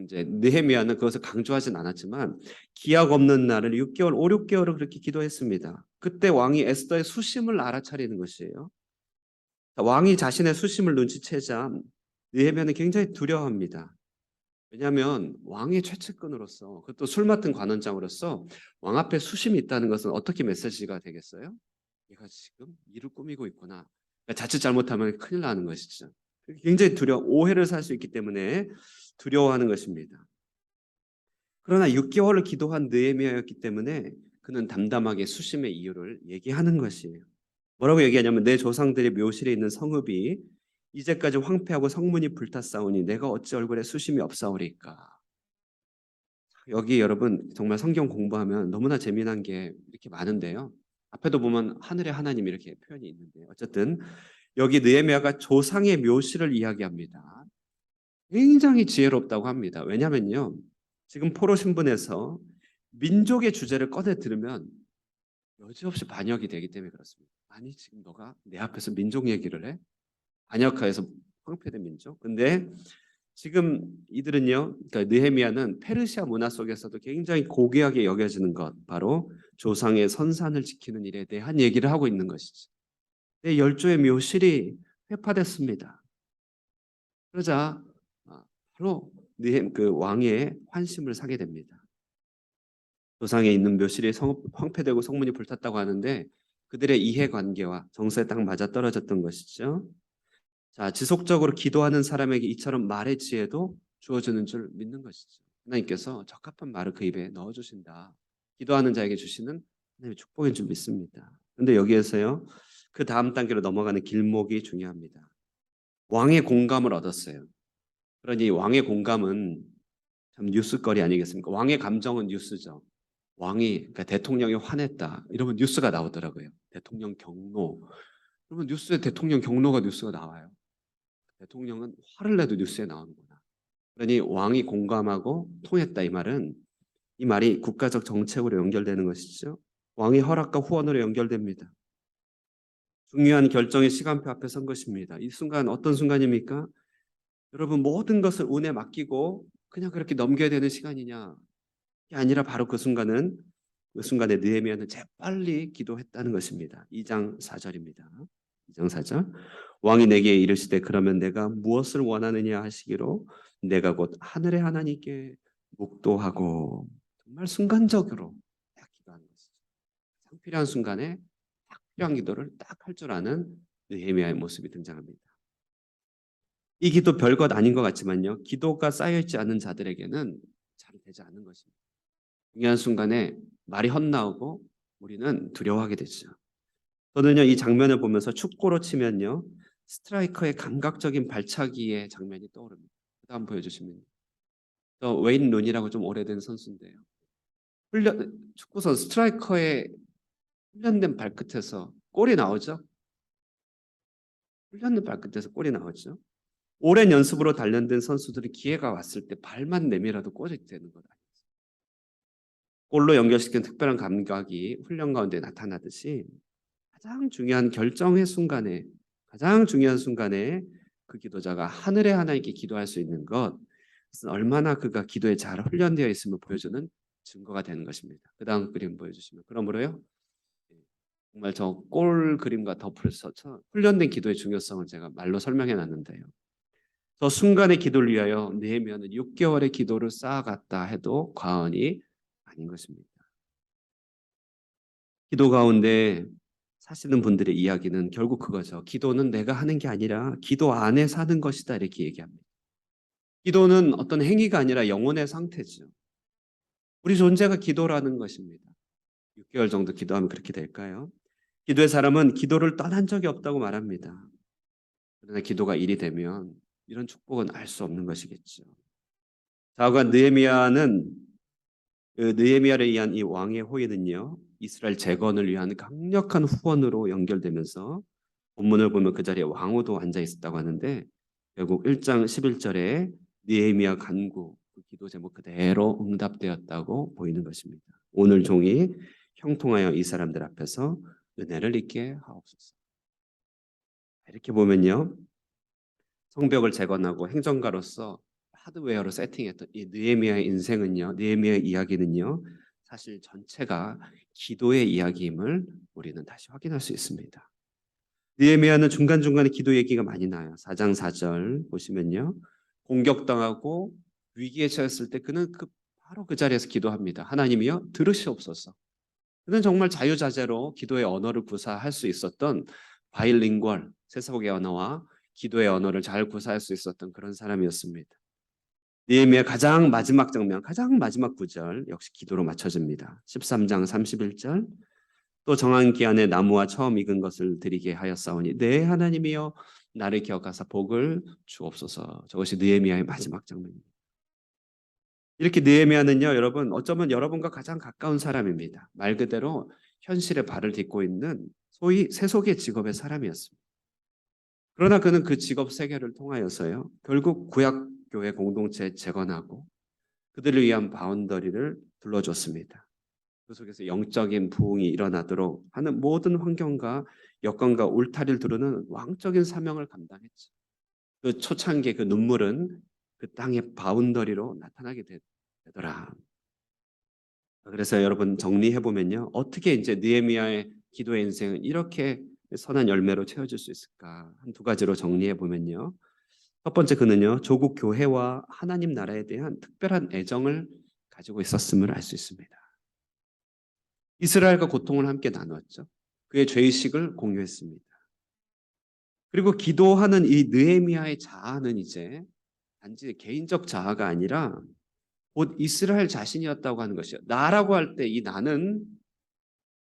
이제 느헤미야는 그것을 강조하진 않았지만 기약 없는 날을 6개월, 5, 6개월을 그렇게 기도했습니다. 그때 왕이 에스더의 수심을 알아차리는 것이에요. 왕이 자신의 수심을 눈치채자 느헤미야는 굉장히 두려워합니다. 왜냐하면 왕의 최측근으로서 그것도 술 맡은 관원장으로서 왕 앞에 수심이 있다는 것은 어떻게 메시지가 되겠어요? 얘가 지금 일을 꾸미고 있구나. 그러니까 자칫 잘못하면 큰일 나는 것이죠. 굉장히 오해를 살 수 있기 때문에 두려워하는 것입니다. 그러나 6개월을 기도한 느헤미야였기 때문에 그는 담담하게 수심의 이유를 얘기하는 것이에요. 뭐라고 얘기하냐면 내 조상들의 묘실에 있는 성읍이 이제까지 황폐하고 성문이 불탔사오니 내가 어찌 얼굴에 수심이 없사오리까. 여기 여러분 정말 성경 공부하면 너무나 재미난 게 이렇게 많은데요. 앞에도 보면 하늘의 하나님 이렇게 표현이 있는데 어쨌든 여기 느헤미야가 조상의 묘실을 이야기합니다. 굉장히 지혜롭다고 합니다. 왜냐면요. 지금 포로 신분에서 민족의 주제를 꺼내 들으면 여지없이 반역이 되기 때문에 그렇습니다. 아니 지금 너가 내 앞에서 민족 얘기를 해? 반역하여서 황폐된 민족. 근데 지금 이들은요, 그러니까 느헤미야는 페르시아 문화 속에서도 굉장히 고귀하게 여겨지는 것, 바로 조상의 선산을 지키는 일에 대한 얘기를 하고 있는 것이죠. 내 열조의 묘실이 회파됐습니다. 그러자 바로 그 왕의 환심을 사게 됩니다. 조상에 있는 묘실이 황폐되고 성문이 불탔다고 하는데 그들의 이해관계와 정서에 딱 맞아떨어졌던 것이죠. 자, 지속적으로 기도하는 사람에게 이처럼 말의 지혜도 주어지는 줄 믿는 것이죠. 하나님께서 적합한 말을 그 입에 넣어주신다. 기도하는 자에게 주시는 하나님의 축복인 줄 믿습니다. 그런데 여기에서요, 그 다음 단계로 넘어가는 길목이 중요합니다. 왕의 공감을 얻었어요. 그러니 왕의 공감은 참 뉴스거리 아니겠습니까? 왕의 감정은 뉴스죠. 왕이, 그러니까 대통령이 화냈다. 이러면 뉴스가 나오더라고요. 대통령 경로. 그러면 뉴스에 대통령 경로가 뉴스가 나와요. 대통령은 화를 내도 뉴스에 나오는구나. 그러니 왕이 공감하고 통했다 이 말은 이 말이 국가적 정책으로 연결되는 것이죠. 왕의 허락과 후원으로 연결됩니다. 중요한 결정의 시간표 앞에 선 것입니다. 이 순간 어떤 순간입니까? 여러분 모든 것을 운에 맡기고 그냥 그렇게 넘겨야 되는 시간이냐? 이 아니라 바로 그 순간에 느헤미야는 재빨리 기도했다는 것입니다. 2장 4절입니다. 2장 4절. 왕이 내게 이르시되 그러면 내가 무엇을 원하느냐 하시기로 내가 곧 하늘의 하나님께 묵도하고 정말 순간적으로 딱 기도하는 것이죠. 딱 필요한 순간에 딱 필요한 기도를 딱 할 줄 아는 느헤미야의 모습이 등장합니다. 이 기도 별것 아닌 것 같지만요. 기도가 쌓여있지 않은 자들에게는 잘 되지 않는 것입니다. 중요한 순간에 말이 헛나오고 우리는 두려워하게 되죠. 저는요 이 장면을 보면서 축구로 치면요 스트라이커의 감각적인 발차기의 장면이 떠오릅니다. 다음 보여주시면 저 웨인 룬이라고 좀 오래된 선수인데요. 축구 선수 스트라이커의 훈련된 발끝에서 골이 나오죠. 훈련된 발끝에서 골이 나오죠. 오랜 연습으로 단련된 선수들이 기회가 왔을 때 발만 내밀어도 골이 되는 것 아니에요. 골로 연결시키는 특별한 감각이 훈련 가운데 나타나듯이 가장 중요한 가장 중요한 순간에 그 기도자가 하늘의 하나님께 기도할 수 있는 것, 그것은 얼마나 그가 기도에 잘 훈련되어 있음을 보여주는 증거가 되는 것입니다. 그 다음 그림 보여주시면 그러므로요. 정말 저 골 그림과 덧붙여서 훈련된 기도의 중요성을 제가 말로 설명해 놨는데요. 저 순간의 기도를 위하여 느헤미야는 6개월의 기도를 쌓아갔다 해도 과언이 아닌 것입니다. 기도 가운데 사시는 분들의 이야기는 결국 그거죠. 기도는 내가 하는 게 아니라 기도 안에 사는 것이다 이렇게 얘기합니다. 기도는 어떤 행위가 아니라 영혼의 상태죠. 우리 존재가 기도라는 것입니다. 6개월 정도 기도하면 그렇게 될까요? 기도의 사람은 기도를 떠난 적이 없다고 말합니다. 그러나 기도가 일이 되면 이런 축복은 알 수 없는 것이겠죠. 자오간 느헤미야를 위한 이 왕의 호의는요. 이스라엘 재건을 위한 강력한 후원으로 연결되면서 본문을 보면 그 자리에 왕후도 앉아 있었다고 하는데 결국 1장 11절에 느헤미야 간구 그 기도 제목 그대로 응답되었다고 보이는 것입니다. 오늘 종이 형통하여 이 사람들 앞에서 은혜를 입게 하옵소서. 이렇게 보면요. 성벽을 재건하고 행정가로서 하드웨어로 세팅했던 이 느헤미야의 인생은요. 느헤미야의 이야기는요. 사실 전체가 기도의 이야기임을 우리는 다시 확인할 수 있습니다. 느헤미야는 중간중간에 기도 얘기가 많이 나요. 4장 4절 보시면요. 공격당하고 위기에 처했을 때 그는 바로 그 자리에서 기도합니다. 하나님이여 들으시옵소서. 그는 정말 자유자재로 기도의 언어를 구사할 수 있었던 바일링궐 세세복의 언어와 기도의 언어를 잘 구사할 수 있었던 그런 사람이었습니다. 느헤미야 가장 마지막 장면, 가장 마지막 구절 역시 기도로 맞춰집니다. 13장 31절 또 정한 기한에 나무와 처음 익은 것을 드리게 하였사오니 내 하나님이여 나를 기억하사 복을 주옵소서. 저것이 느헤미야의 마지막 장면입니다. 이렇게 느헤미야는요, 여러분 어쩌면 여러분과 가장 가까운 사람입니다. 말 그대로 현실에 발을 딛고 있는 소위 세속의 직업의 사람이었습니다. 그러나 그는 그 직업 세계를 통하여서요, 결국 구약 교회 공동체에 재건하고 그들을 위한 바운더리를 둘러줬습니다. 그 속에서 영적인 부흥이 일어나도록 하는 모든 환경과 여건과 울타리를 두르는 왕적인 사명을 감당했죠. 그 초창기의 그 눈물은 그 땅의 바운더리로 나타나게 되더라. 그래서 여러분 정리해 보면요, 어떻게 이제 느헤미야의 기도의 인생은 이렇게 선한 열매로 채워질 수 있을까? 한 두 가지로 정리해 보면요. 첫 번째 그는요, 조국 교회와 하나님 나라에 대한 특별한 애정을 가지고 있었음을 알 수 있습니다. 이스라엘과 고통을 함께 나누었죠. 그의 죄의식을 공유했습니다. 그리고 기도하는 이 느헤미야의 자아는 이제 단지 개인적 자아가 아니라 곧 이스라엘 자신이었다고 하는 것이요. 나라고 할 때 이 나는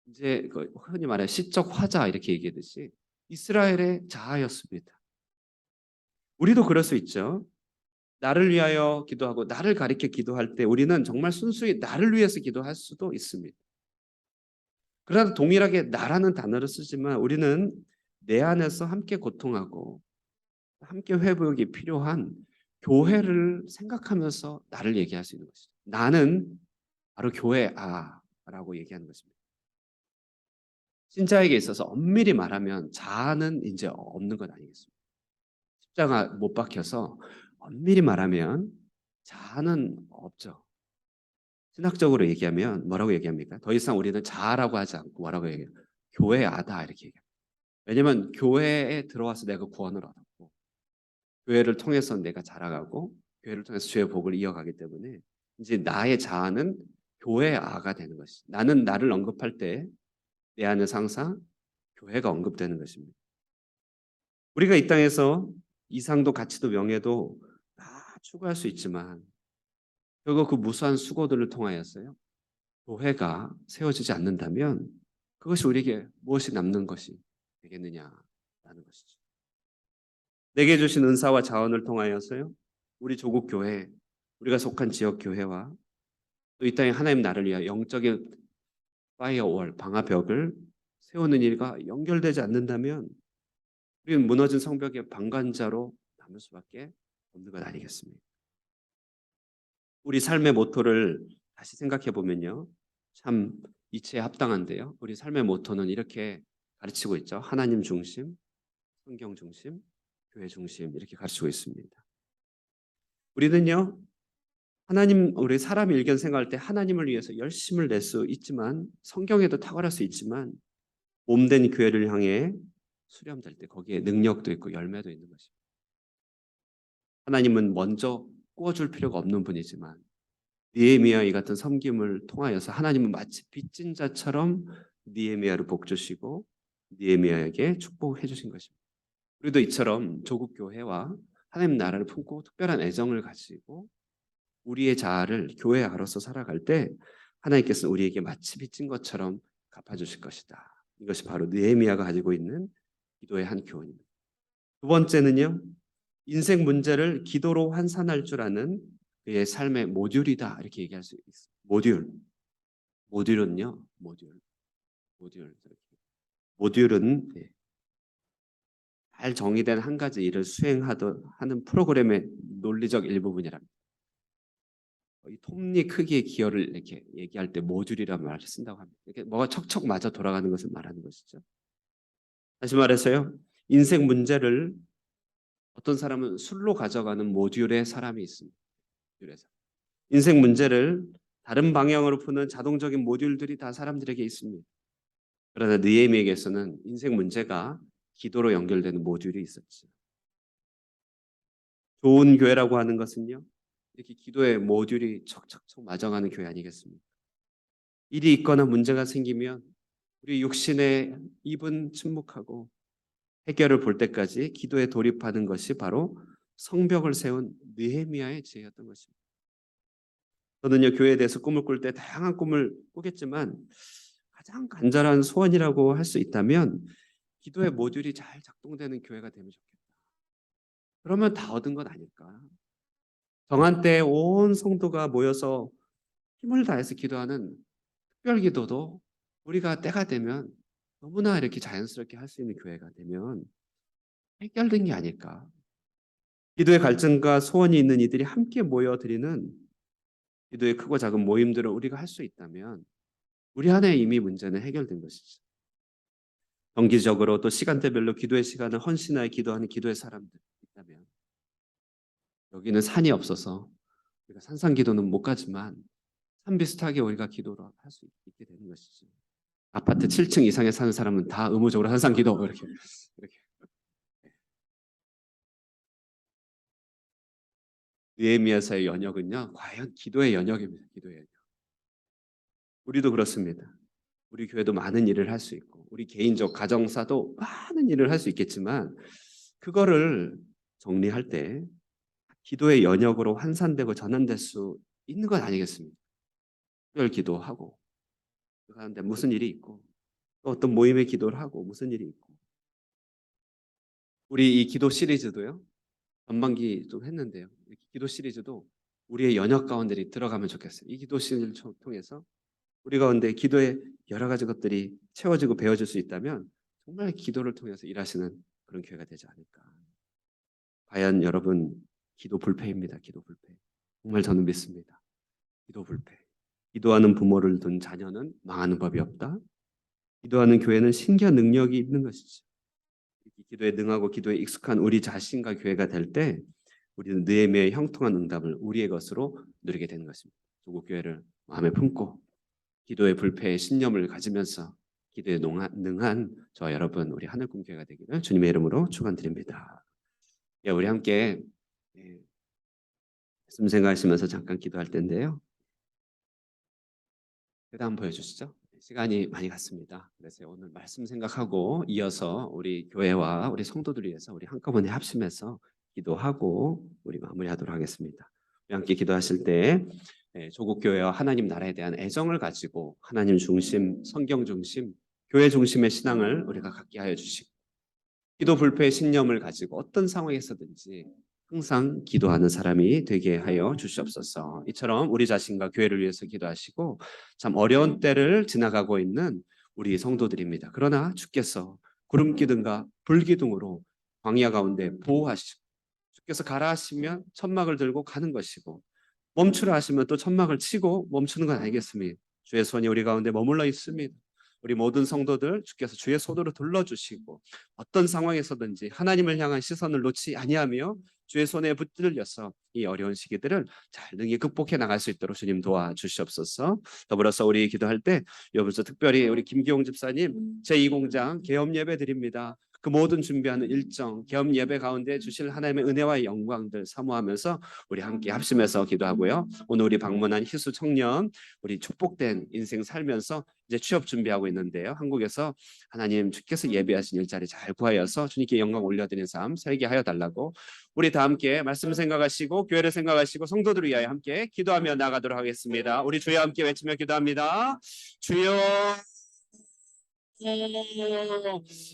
이제 그 흔히 말해 시적 화자 이렇게 얘기하듯이 이스라엘의 자아였습니다. 우리도 그럴 수 있죠. 나를 위하여 기도하고 나를 가리켜 기도할 때 우리는 정말 순수히 나를 위해서 기도할 수도 있습니다. 그러나 동일하게 나라는 단어를 쓰지만 우리는 내 안에서 함께 고통하고 함께 회복이 필요한 교회를 생각하면서 나를 얘기할 수 있는 것이죠. 나는 바로 교회아라고 얘기하는 것입니다. 신자에게 있어서 엄밀히 말하면 자아는 이제 없는 것 아니겠습니까? 십자가 못 박혀서 엄밀히 말하면 자아는 없죠. 신학적으로 얘기하면 뭐라고 얘기합니까? 더 이상 우리는 자아라고 하지 않고 뭐라고 얘기해요? 교회아다 이렇게 얘기해요. 왜냐하면 교회에 들어와서 내가 구원을 얻었고 교회를 통해서 내가 자라가고 교회를 통해서 주의 복을 이어가기 때문에 이제 나의 자아는 교회아가 되는 것이. 나는 나를 언급할 때 내 안에서 항상 교회가 언급되는 것입니다. 우리가 이 땅에서 이상도 가치도 명예도 다 추구할 수 있지만 결국 그 무수한 수고들을 통하여서요. 교회가 세워지지 않는다면 그것이 우리에게 무엇이 남는 것이 되겠느냐라는 것이죠. 내게 주신 은사와 자원을 통하여서요. 우리 조국 교회, 우리가 속한 지역 교회와 또 이 땅에 하나님 나를 위하여 영적인 파이어월, 방화벽을 세우는 일과 연결되지 않는다면 우리는 무너진 성벽의 방관자로 남을 수밖에 없는 것 아니겠습니까? 우리 삶의 모토를 다시 생각해 보면요. 참 이치에 합당한데요. 우리 삶의 모토는 이렇게 가르치고 있죠. 하나님 중심, 성경 중심, 교회 중심 이렇게 가르치고 있습니다. 우리는요. 우리 사람이 일견 생각할 때 하나님을 위해서 열심을 낼 수 있지만 성경에도 탁월할 수 있지만 몸된 교회를 향해 수렴될 때 거기에 능력도 있고 열매도 있는 것입니다. 하나님은 먼저 꾸어줄 필요가 없는 분이지만 느헤미야 이 같은 섬김을 통하여서 하나님은 마치 빚진 자처럼 느헤미야를 복 주시고 느헤미야에게 축복해 주신 것입니다. 우리도 이처럼 조국 교회와 하나님 나라를 품고 특별한 애정을 가지고 우리의 자아를 교회아로서 살아갈 때 하나님께서 우리에게 마치 빚진 것처럼 갚아주실 것이다. 이것이 바로 느헤미야가 가지고 있는 기도의 한 교훈입니다. 두 번째는요. 인생 문제를 기도로 환산할 줄 아는 그의 삶의 모듈이다. 이렇게 얘기할 수 있습니다. 모듈은요. 모듈은 잘 정의된 한 가지 일을 하는 프로그램의 논리적 일부분이랍니다. 이 톱니 크기의 기여를 이렇게 얘기할 때 모듈이라는 말을 쓴다고 합니다. 이렇게 뭐가 척척 맞아 돌아가는 것을 말하는 것이죠. 다시 말해서요. 인생 문제를 어떤 사람은 술로 가져가는 모듈의 사람이 있습니다. 인생 문제를 다른 방향으로 푸는 자동적인 모듈들이 다 사람들에게 있습니다. 그러나 느헤미야에게서는 인생 문제가 기도로 연결되는 모듈이 있었죠. 좋은 교회라고 하는 것은요. 이렇게 기도의 모듈이 척척척 맞아가는 교회 아니겠습니까? 일이 있거나 문제가 생기면 우리 육신의 입은 침묵하고 해결을 볼 때까지 기도에 돌입하는 것이 바로 성벽을 세운 느헤미야의 지혜였던 것입니다. 저는요, 교회에 대해서 꿈을 꿀 때 다양한 꿈을 꾸겠지만 가장 간절한 소원이라고 할 수 있다면 기도의 모듈이 잘 작동되는 교회가 되면 좋겠다. 그러면 다 얻은 건 아닐까? 정한 때에 온 성도가 모여서 힘을 다해서 기도하는 특별 기도도 우리가 때가 되면 너무나 이렇게 자연스럽게 할 수 있는 교회가 되면 해결된 게 아닐까? 기도의 갈증과 소원이 있는 이들이 함께 모여 드리는 기도의 크고 작은 모임들을 우리가 할 수 있다면 우리 안에 이미 문제는 해결된 것이죠. 정기적으로 또 시간대별로 기도의 시간을 헌신하여 기도하는 기도의 사람들 있다면 여기는 산이 없어서 우리가 산상기도는 못 가지만 산 비슷하게 우리가 기도를 할 수 있게 되는 것이죠. 아파트 7층 이상에 사는 사람은 다 의무적으로 산상기도 이렇게. 느헤미야서의 연역은요, 과연 기도의 연역입니다. 기도의 연역. 우리도 그렇습니다. 우리 교회도 많은 일을 할 수 있고 우리 개인적 가정사도 많은 일을 할 수 있겠지만 그거를 정리할 때 기도의 연역으로 환산되고 전환될 수 있는 건 아니겠습니까? 특별 기도하고 그 가운데 무슨 일이 있고 또 어떤 모임의 기도를 하고 무슨 일이 있고 우리 이 기도 시리즈도요. 전반기 좀 했는데요. 이 기도 시리즈도 우리의 연역 가운데 들어가면 좋겠어요. 이 기도 시리즈를 통해서 우리 가운데 기도의 여러 가지 것들이 채워지고 배워질 수 있다면 정말 기도를 통해서 일하시는 그런 교회가 되지 않을까. 과연 여러분 기도 불패입니다. 기도 불패. 정말 저는 믿습니다. 기도 불패. 기도하는 부모를 둔 자녀는 망하는 법이 없다. 기도하는 교회는 신기한 능력이 있는 것이죠. 기도에 능하고 기도에 익숙한 우리 자신과 교회가 될 때 우리는 느헤미야의 형통한 응답을 우리의 것으로 누리게 되는 것입니다. 조국 교회를 마음에 품고 기도의 불패의 신념을 가지면서 기도에 능한 저와 여러분 우리 하늘꿈 교회가 되기를 주님의 이름으로 축원드립니다. 예, 우리 함께 말씀 생각하시면서 잠깐 기도할 텐데요. 그다음 한번 보여주시죠. 시간이 많이 갔습니다. 그래서 오늘 말씀 생각하고 이어서 우리 교회와 우리 성도들 위해서 우리 한꺼번에 합심해서 기도하고 우리 마무리하도록 하겠습니다. 우리 함께 기도하실 때 조국 교회와 하나님 나라에 대한 애정을 가지고 하나님 중심, 성경 중심, 교회 중심의 신앙을 우리가 갖게 하여 주시고 기도 불패의 신념을 가지고 어떤 상황에서든지 항상 기도하는 사람이 되게 하여 주시옵소서. 이처럼 우리 자신과 교회를 위해서 기도하시고 참 어려운 때를 지나가고 있는 우리 성도들입니다. 그러나 주께서 구름 기둥과 불 기둥으로 광야 가운데 보호하시고 주께서 가라 하시면 천막을 들고 가는 것이고 멈추라 하시면 또 천막을 치고 멈추는 건 아니겠습니다. 주의 손이 우리 가운데 머물러 있습니다. 우리 모든 성도들 주께서 주의 손으로 둘러주시고 어떤 상황에서든지 하나님을 향한 시선을 놓지 아니하며 주의 손에 붙들려서 이 어려운 시기들을 잘 능히 극복해 나갈 수 있도록 주님 도와주시옵소서. 더불어서 우리 기도할 때 여기서 특별히 우리 김기용 집사님 제2공장 개업 예배 드립니다. 그 모든 준비하는 일정, 개업 예배 가운데 주실 하나님의 은혜와 영광들 사모하면서 우리 함께 합심해서 기도하고요. 오늘 우리 방문한 희수 청년, 우리 축복된 인생 살면서 이제 취업 준비하고 있는데요. 한국에서 하나님 주께서 예비하신 일자리 잘 구하여서 주님께 영광 올려드리는 삶 살게 하여 달라고 우리 다 함께 말씀 생각하시고 교회를 생각하시고 성도들을 위하여 함께 기도하며 나가도록 하겠습니다. 우리 주여 함께 외치며 기도합니다. 주여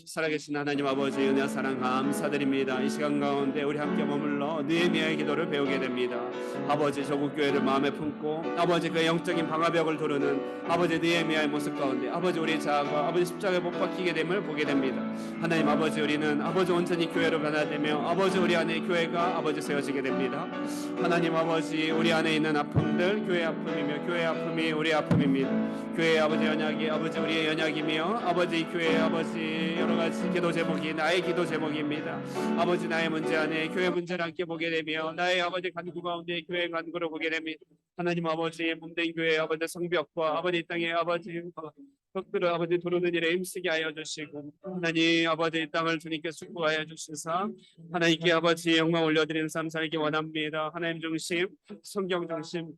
살아계신 하나님 아버지 은혜와 사랑 감사드립니다. 이 시간 가운데 우리 함께 머물러 느헤미야의 기도를 배우게 됩니다. 아버지 조국 교회를 마음에 품고 아버지 그 영적인 방화벽을 두르는 아버지 느헤미야의 모습 가운데 아버지 우리 자아가 아버지 십자가에 못 박히게 됨을 보게 됩니다. 하나님 아버지 우리는 아버지 온전히 교회로 변화되며 아버지 우리 안에 교회가 아버지 세워지게 됩니다. 하나님 아버지 우리 안에 있는 아픔들 교회 아픔이며 교회 아픔이 우리 아픔입니다. 교회의 아버지 연약이 아버지 우리의 연약이며 아버지 교회 아버지 여러 가지 기도 제목이 나의 기도 제목입니다. 아버지 나의 문제 안에 교회 문제를 함께 보게 되며 나의 아버지 간구 가운데 교회 간구를 보게 됩니다. 하나님 아버지 몸된 교회 아버지 성벽과 아버지 땅의 아버지 벽들을 아버지 두르는 일에 힘쓰게 하여 주시고 하나님 아버지 땅을 주님께 수고하여 주시사 하나님께 아버지 영광 올려드리는 삶 살기 원합니다. 하나님 중심 성경 중심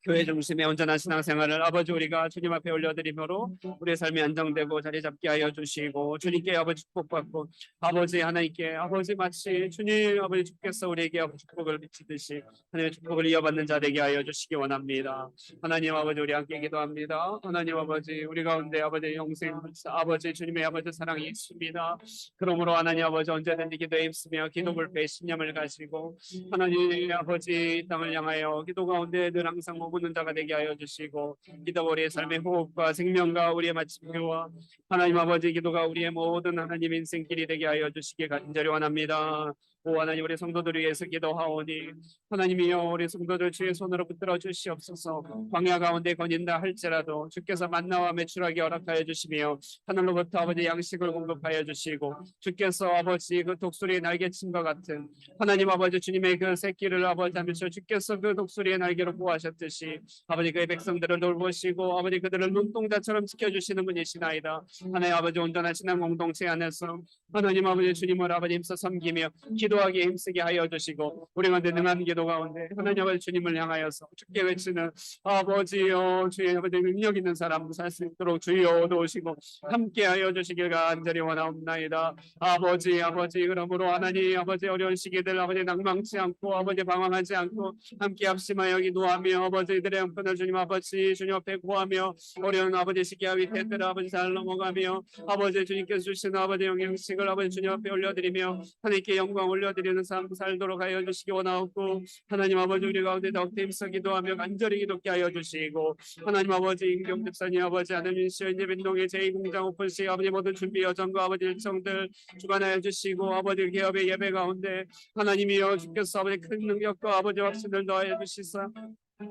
교회 중심의 온전한 신앙생활을 아버지 우리가 주님 앞에 올려드리므로 우리의 삶이 안정되고 자리 잡게 하여 주시고 주님께 아버지 축복받고 아버지 하나님께 아버지 마치 주님 아버지 주께서 우리에게 아버지 축복을 미치듯이 하나님의 축복을 이어받는 자 되게 하여 주시기 원합니다. 하나님 아버지 우리 함께 기도합니다. 하나님 아버지 우리 가운데 아버지 영생 아버지 주님의 아버지 사랑이 있습니다. 그러므로 하나님 아버지 언제든지 기도에 힘쓰며 기도 불패 신념을 가지고 하나님 아버지 이 땅을 향하여 기도 가운데 늘 항상 머무는 자가 되게 하여 주시고 기도가 우리의 삶의 호흡과 생명과 우리의 마침표와 하나님 아버지 기도가 우리의 모든 하나님 인생길이 되게 하여 주시기 간절히 원합니다. 오 하나님 우리 성도들 위해서 기도하오니 하나님이여 우리 성도들 주의 손으로 붙들어 주시옵소서. 광야 가운데 거닌다 할지라도 주께서 만나와 매출하게 허락하여 주시며 하늘로부터 아버지 양식을 공급하여 주시고 주께서 아버지 그 독수리의 날개침과 같은 하나님 아버지 주님의 그 새끼를 아버지 하면서 주께서 그 독수리의 날개로 보호하셨듯이 아버지 그의 백성들을 돌보시고 아버지 그들을 눈동자처럼 지켜주시는 분이시나이다. 하나님 아버지 온전한 신앙 공동체 안에서 하나님 아버지 주님을 아버지 힘써 섬기며 기도하기에 힘쓰게 하여 주시고 우리 가운데 능한 기도 가운데 하나님 아버지 주님을 향하여서 주께 외치는 아버지여 주의 아버지 능력 있는 사람 살 수 있도록 주여 도우시고 함께 하여 주시길 간절히 원하옵나이다. 아버지 그러므로 하나님 아버지 어려운 시기들 아버지 낭망치 않고 아버지 방황하지 않고 함께 합심하여 기도하며 아버지들의 형편을 주님 아버지 주님 앞에 구하며 어려운 아버지 시기와 위태들 아버지 잘 넘어가며 아버지 주님께서 주시는 아버지 영양식을 아버지 주님 앞에 올려드리며 하나님께 영광 올려드리는 삶 살도록 하여 주시기 원하옵고 하나님 아버지 우리 가운데 더욱더 힘써 기도하며 간절히 기도케 하여 주시고 하나님 아버지 임경 집사님 아버지 하나님 시연 예빈동의 제2공장 오픈식 아버지 모든 준비 여정과 아버지 일정들 주관하여 주시고 아버지 기업의 예배 가운데 하나님이여 주께서 아버지 큰 능력과 아버지 확신을 더하여 주시사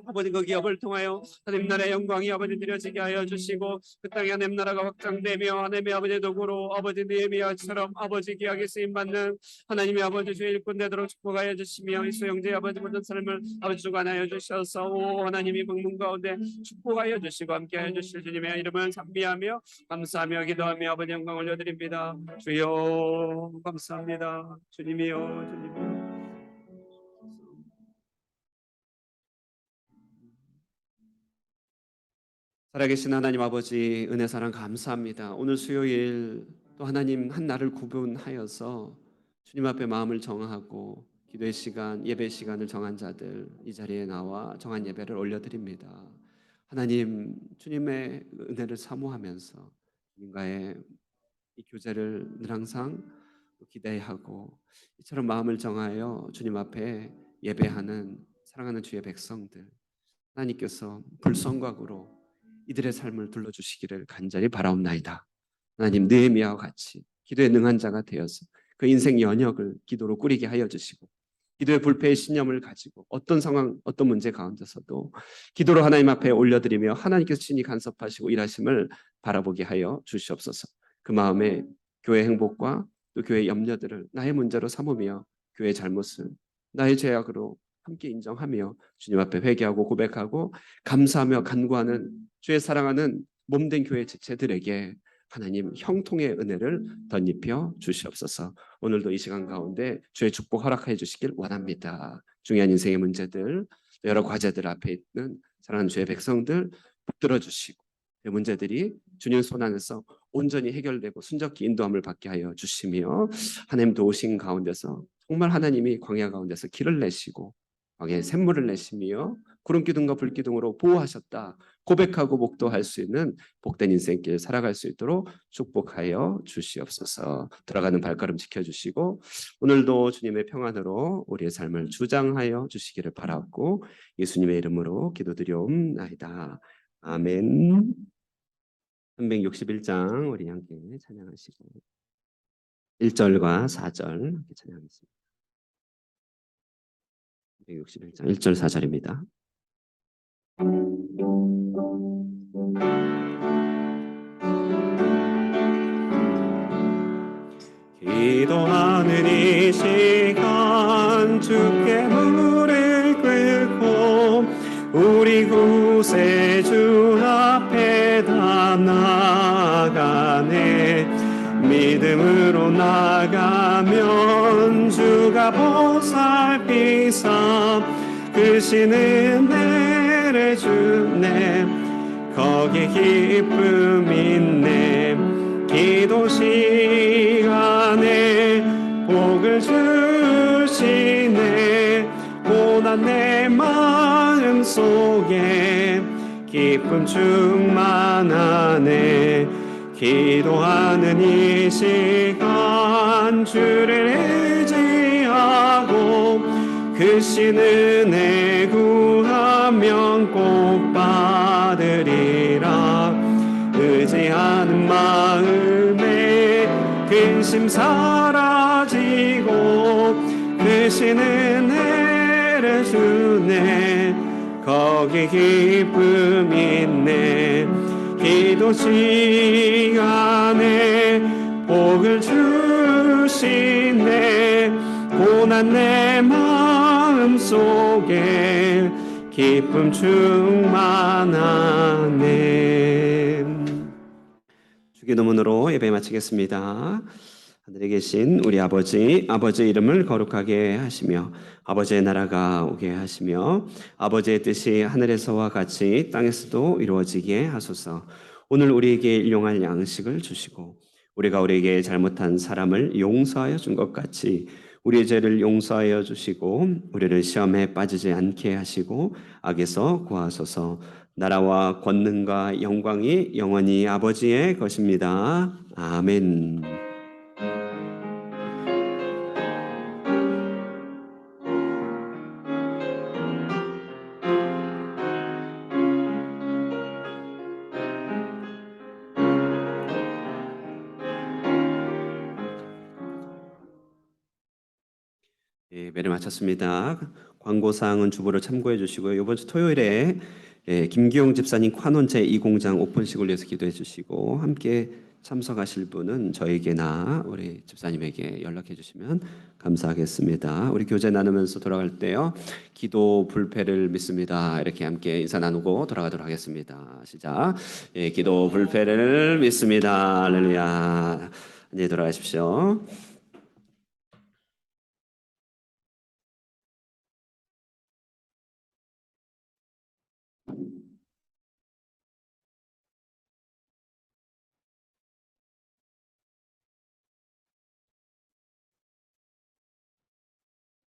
아버지 그 기업을 통하여 하나님 나라의 영광이 아버지 드려지게 하여 주시고 그 땅에 하나님 나라가 확장되며 하나님의 아버지 도구로 아버지 느헤미야처럼 아버지 기약에 쓰임받는 하나님의 아버지 주의 일꾼 되도록 축복하여 주시며 이수 형제 아버지 모든 삶을 아버지 주관하여 주셔서 오 하나님이 방문 가운데 축복하여 주시고 함께하여 주실 주님의 이름을 찬미하며 감사하며 기도하며 아버지 영광 올려드립니다. 주여 감사합니다. 주님이여 주님이여 살아계신 하나님 아버지 은혜 사랑 감사합니다. 오늘 수요일 또 하나님 한 날을 구분하여서 주님 앞에 마음을 정하고 기도의 시간, 예배 시간을 정한 자들 이 자리에 나와 정한 예배를 올려드립니다. 하나님 주님의 은혜를 사모하면서 주님과의 이 교제를 늘 항상 기대하고 이처럼 마음을 정하여 주님 앞에 예배하는 사랑하는 주의 백성들 하나님께서 불성각으로 이들의 삶을 둘러주시기를 간절히 바라옵나이다. 하나님 느헤미야와 같이 기도에 능한 자가 되어서 그 인생 연역을 기도로 꾸리게 하여 주시고 기도의 불패의 신념을 가지고 어떤 상황 어떤 문제 가운데서도 기도로 하나님 앞에 올려드리며 하나님께서 친히 간섭하시고 일하심을 바라보게 하여 주시옵소서. 그 마음에 교회 행복과 또 교회 염려들을 나의 문제로 삼으며 교회의 잘못을 나의 죄악으로 함께 인정하며 주님 앞에 회개하고 고백하고 감사하며 간구하는 주의 사랑하는 몸된 교회 지체들에게 하나님 형통의 은혜를 덧입혀 주시옵소서. 오늘도 이 시간 가운데 주의 축복 허락해 주시길 원합니다. 중요한 인생의 문제들 여러 과제들 앞에 있는 사랑하는 주의 백성들 붙들어 주시고 그 문제들이 주님 손 안에서 온전히 해결되고 순적히 인도함을 받게 하여 주시며 하나님 도우신 가운데서 정말 하나님이 광야 가운데서 길을 내시고 광야에 샘물을 내시며 구름 기둥과 불 기둥으로 보호하셨다 고백하고 목도할 수 있는 복된 인생길 살아갈 수 있도록 축복하여 주시옵소서. 들어가는 발걸음 지켜주시고 오늘도 주님의 평안으로 우리의 삶을 주장하여 주시기를 바라고 예수님의 이름으로 기도드리옵나이다. 아멘. 361장 우리 함께 찬양하시고 1절과 4절 함께 찬양하겠습니다. 361장 1절 4절입니다. 기도하는 이 시간 주께 무릎 꿇고 우리 구세주 앞에 다 나아가네. 믿음으로 나가면 주가 보살피사 크신 은혜 은혜를 주네 거기 기쁨 있네 기도 시간에 복을 주시네 고난 내 마음 속에 기쁨 충만하네 기도하는 이 시간 주를 의지하고 그 신 은혜 구하면 꼭 받으리라 의지하는 마음에 근심 사라지고 그 신 은혜를 주네 거기 기쁨 있네 기도 시간에 복을 주시네 고난 내 마음 속에 기쁨 충만하네. 주기도문으로 예배 마치겠습니다. 하늘에 계신 우리 아버지 이름을 거룩하게 하시며 아버지의 나라가 오게 하시며 아버지의 뜻이 하늘에서와 같이 땅에서도 이루어지게 하소서. 오늘 우리에게 일용할 양식을 주시고 우리가 우리에게 잘못한 사람을 용서하여 준 것 같이 우리의 죄를 용서하여 주시고 우리를 시험에 빠지지 않게 하시고 악에서 구하소서. 나라와 권능과 영광이 영원히 아버지의 것입니다. 아멘. 예배를 마쳤습니다. 광고사항은 주보를 참고해 주시고요. 이번 주 토요일에 김기용 집사님 환원 제2공장 오픈식을 위해서 기도해 주시고 함께 참석하실 분은 저에게나 우리 집사님에게 연락해 주시면 감사하겠습니다. 우리 교제 나누면서 돌아갈 때요. 기도 불패를 믿습니다. 이렇게 함께 인사 나누고 돌아가도록 하겠습니다. 시작. 기도 불패를 믿습니다. 할렐루야. 안녕히 돌아가십시오.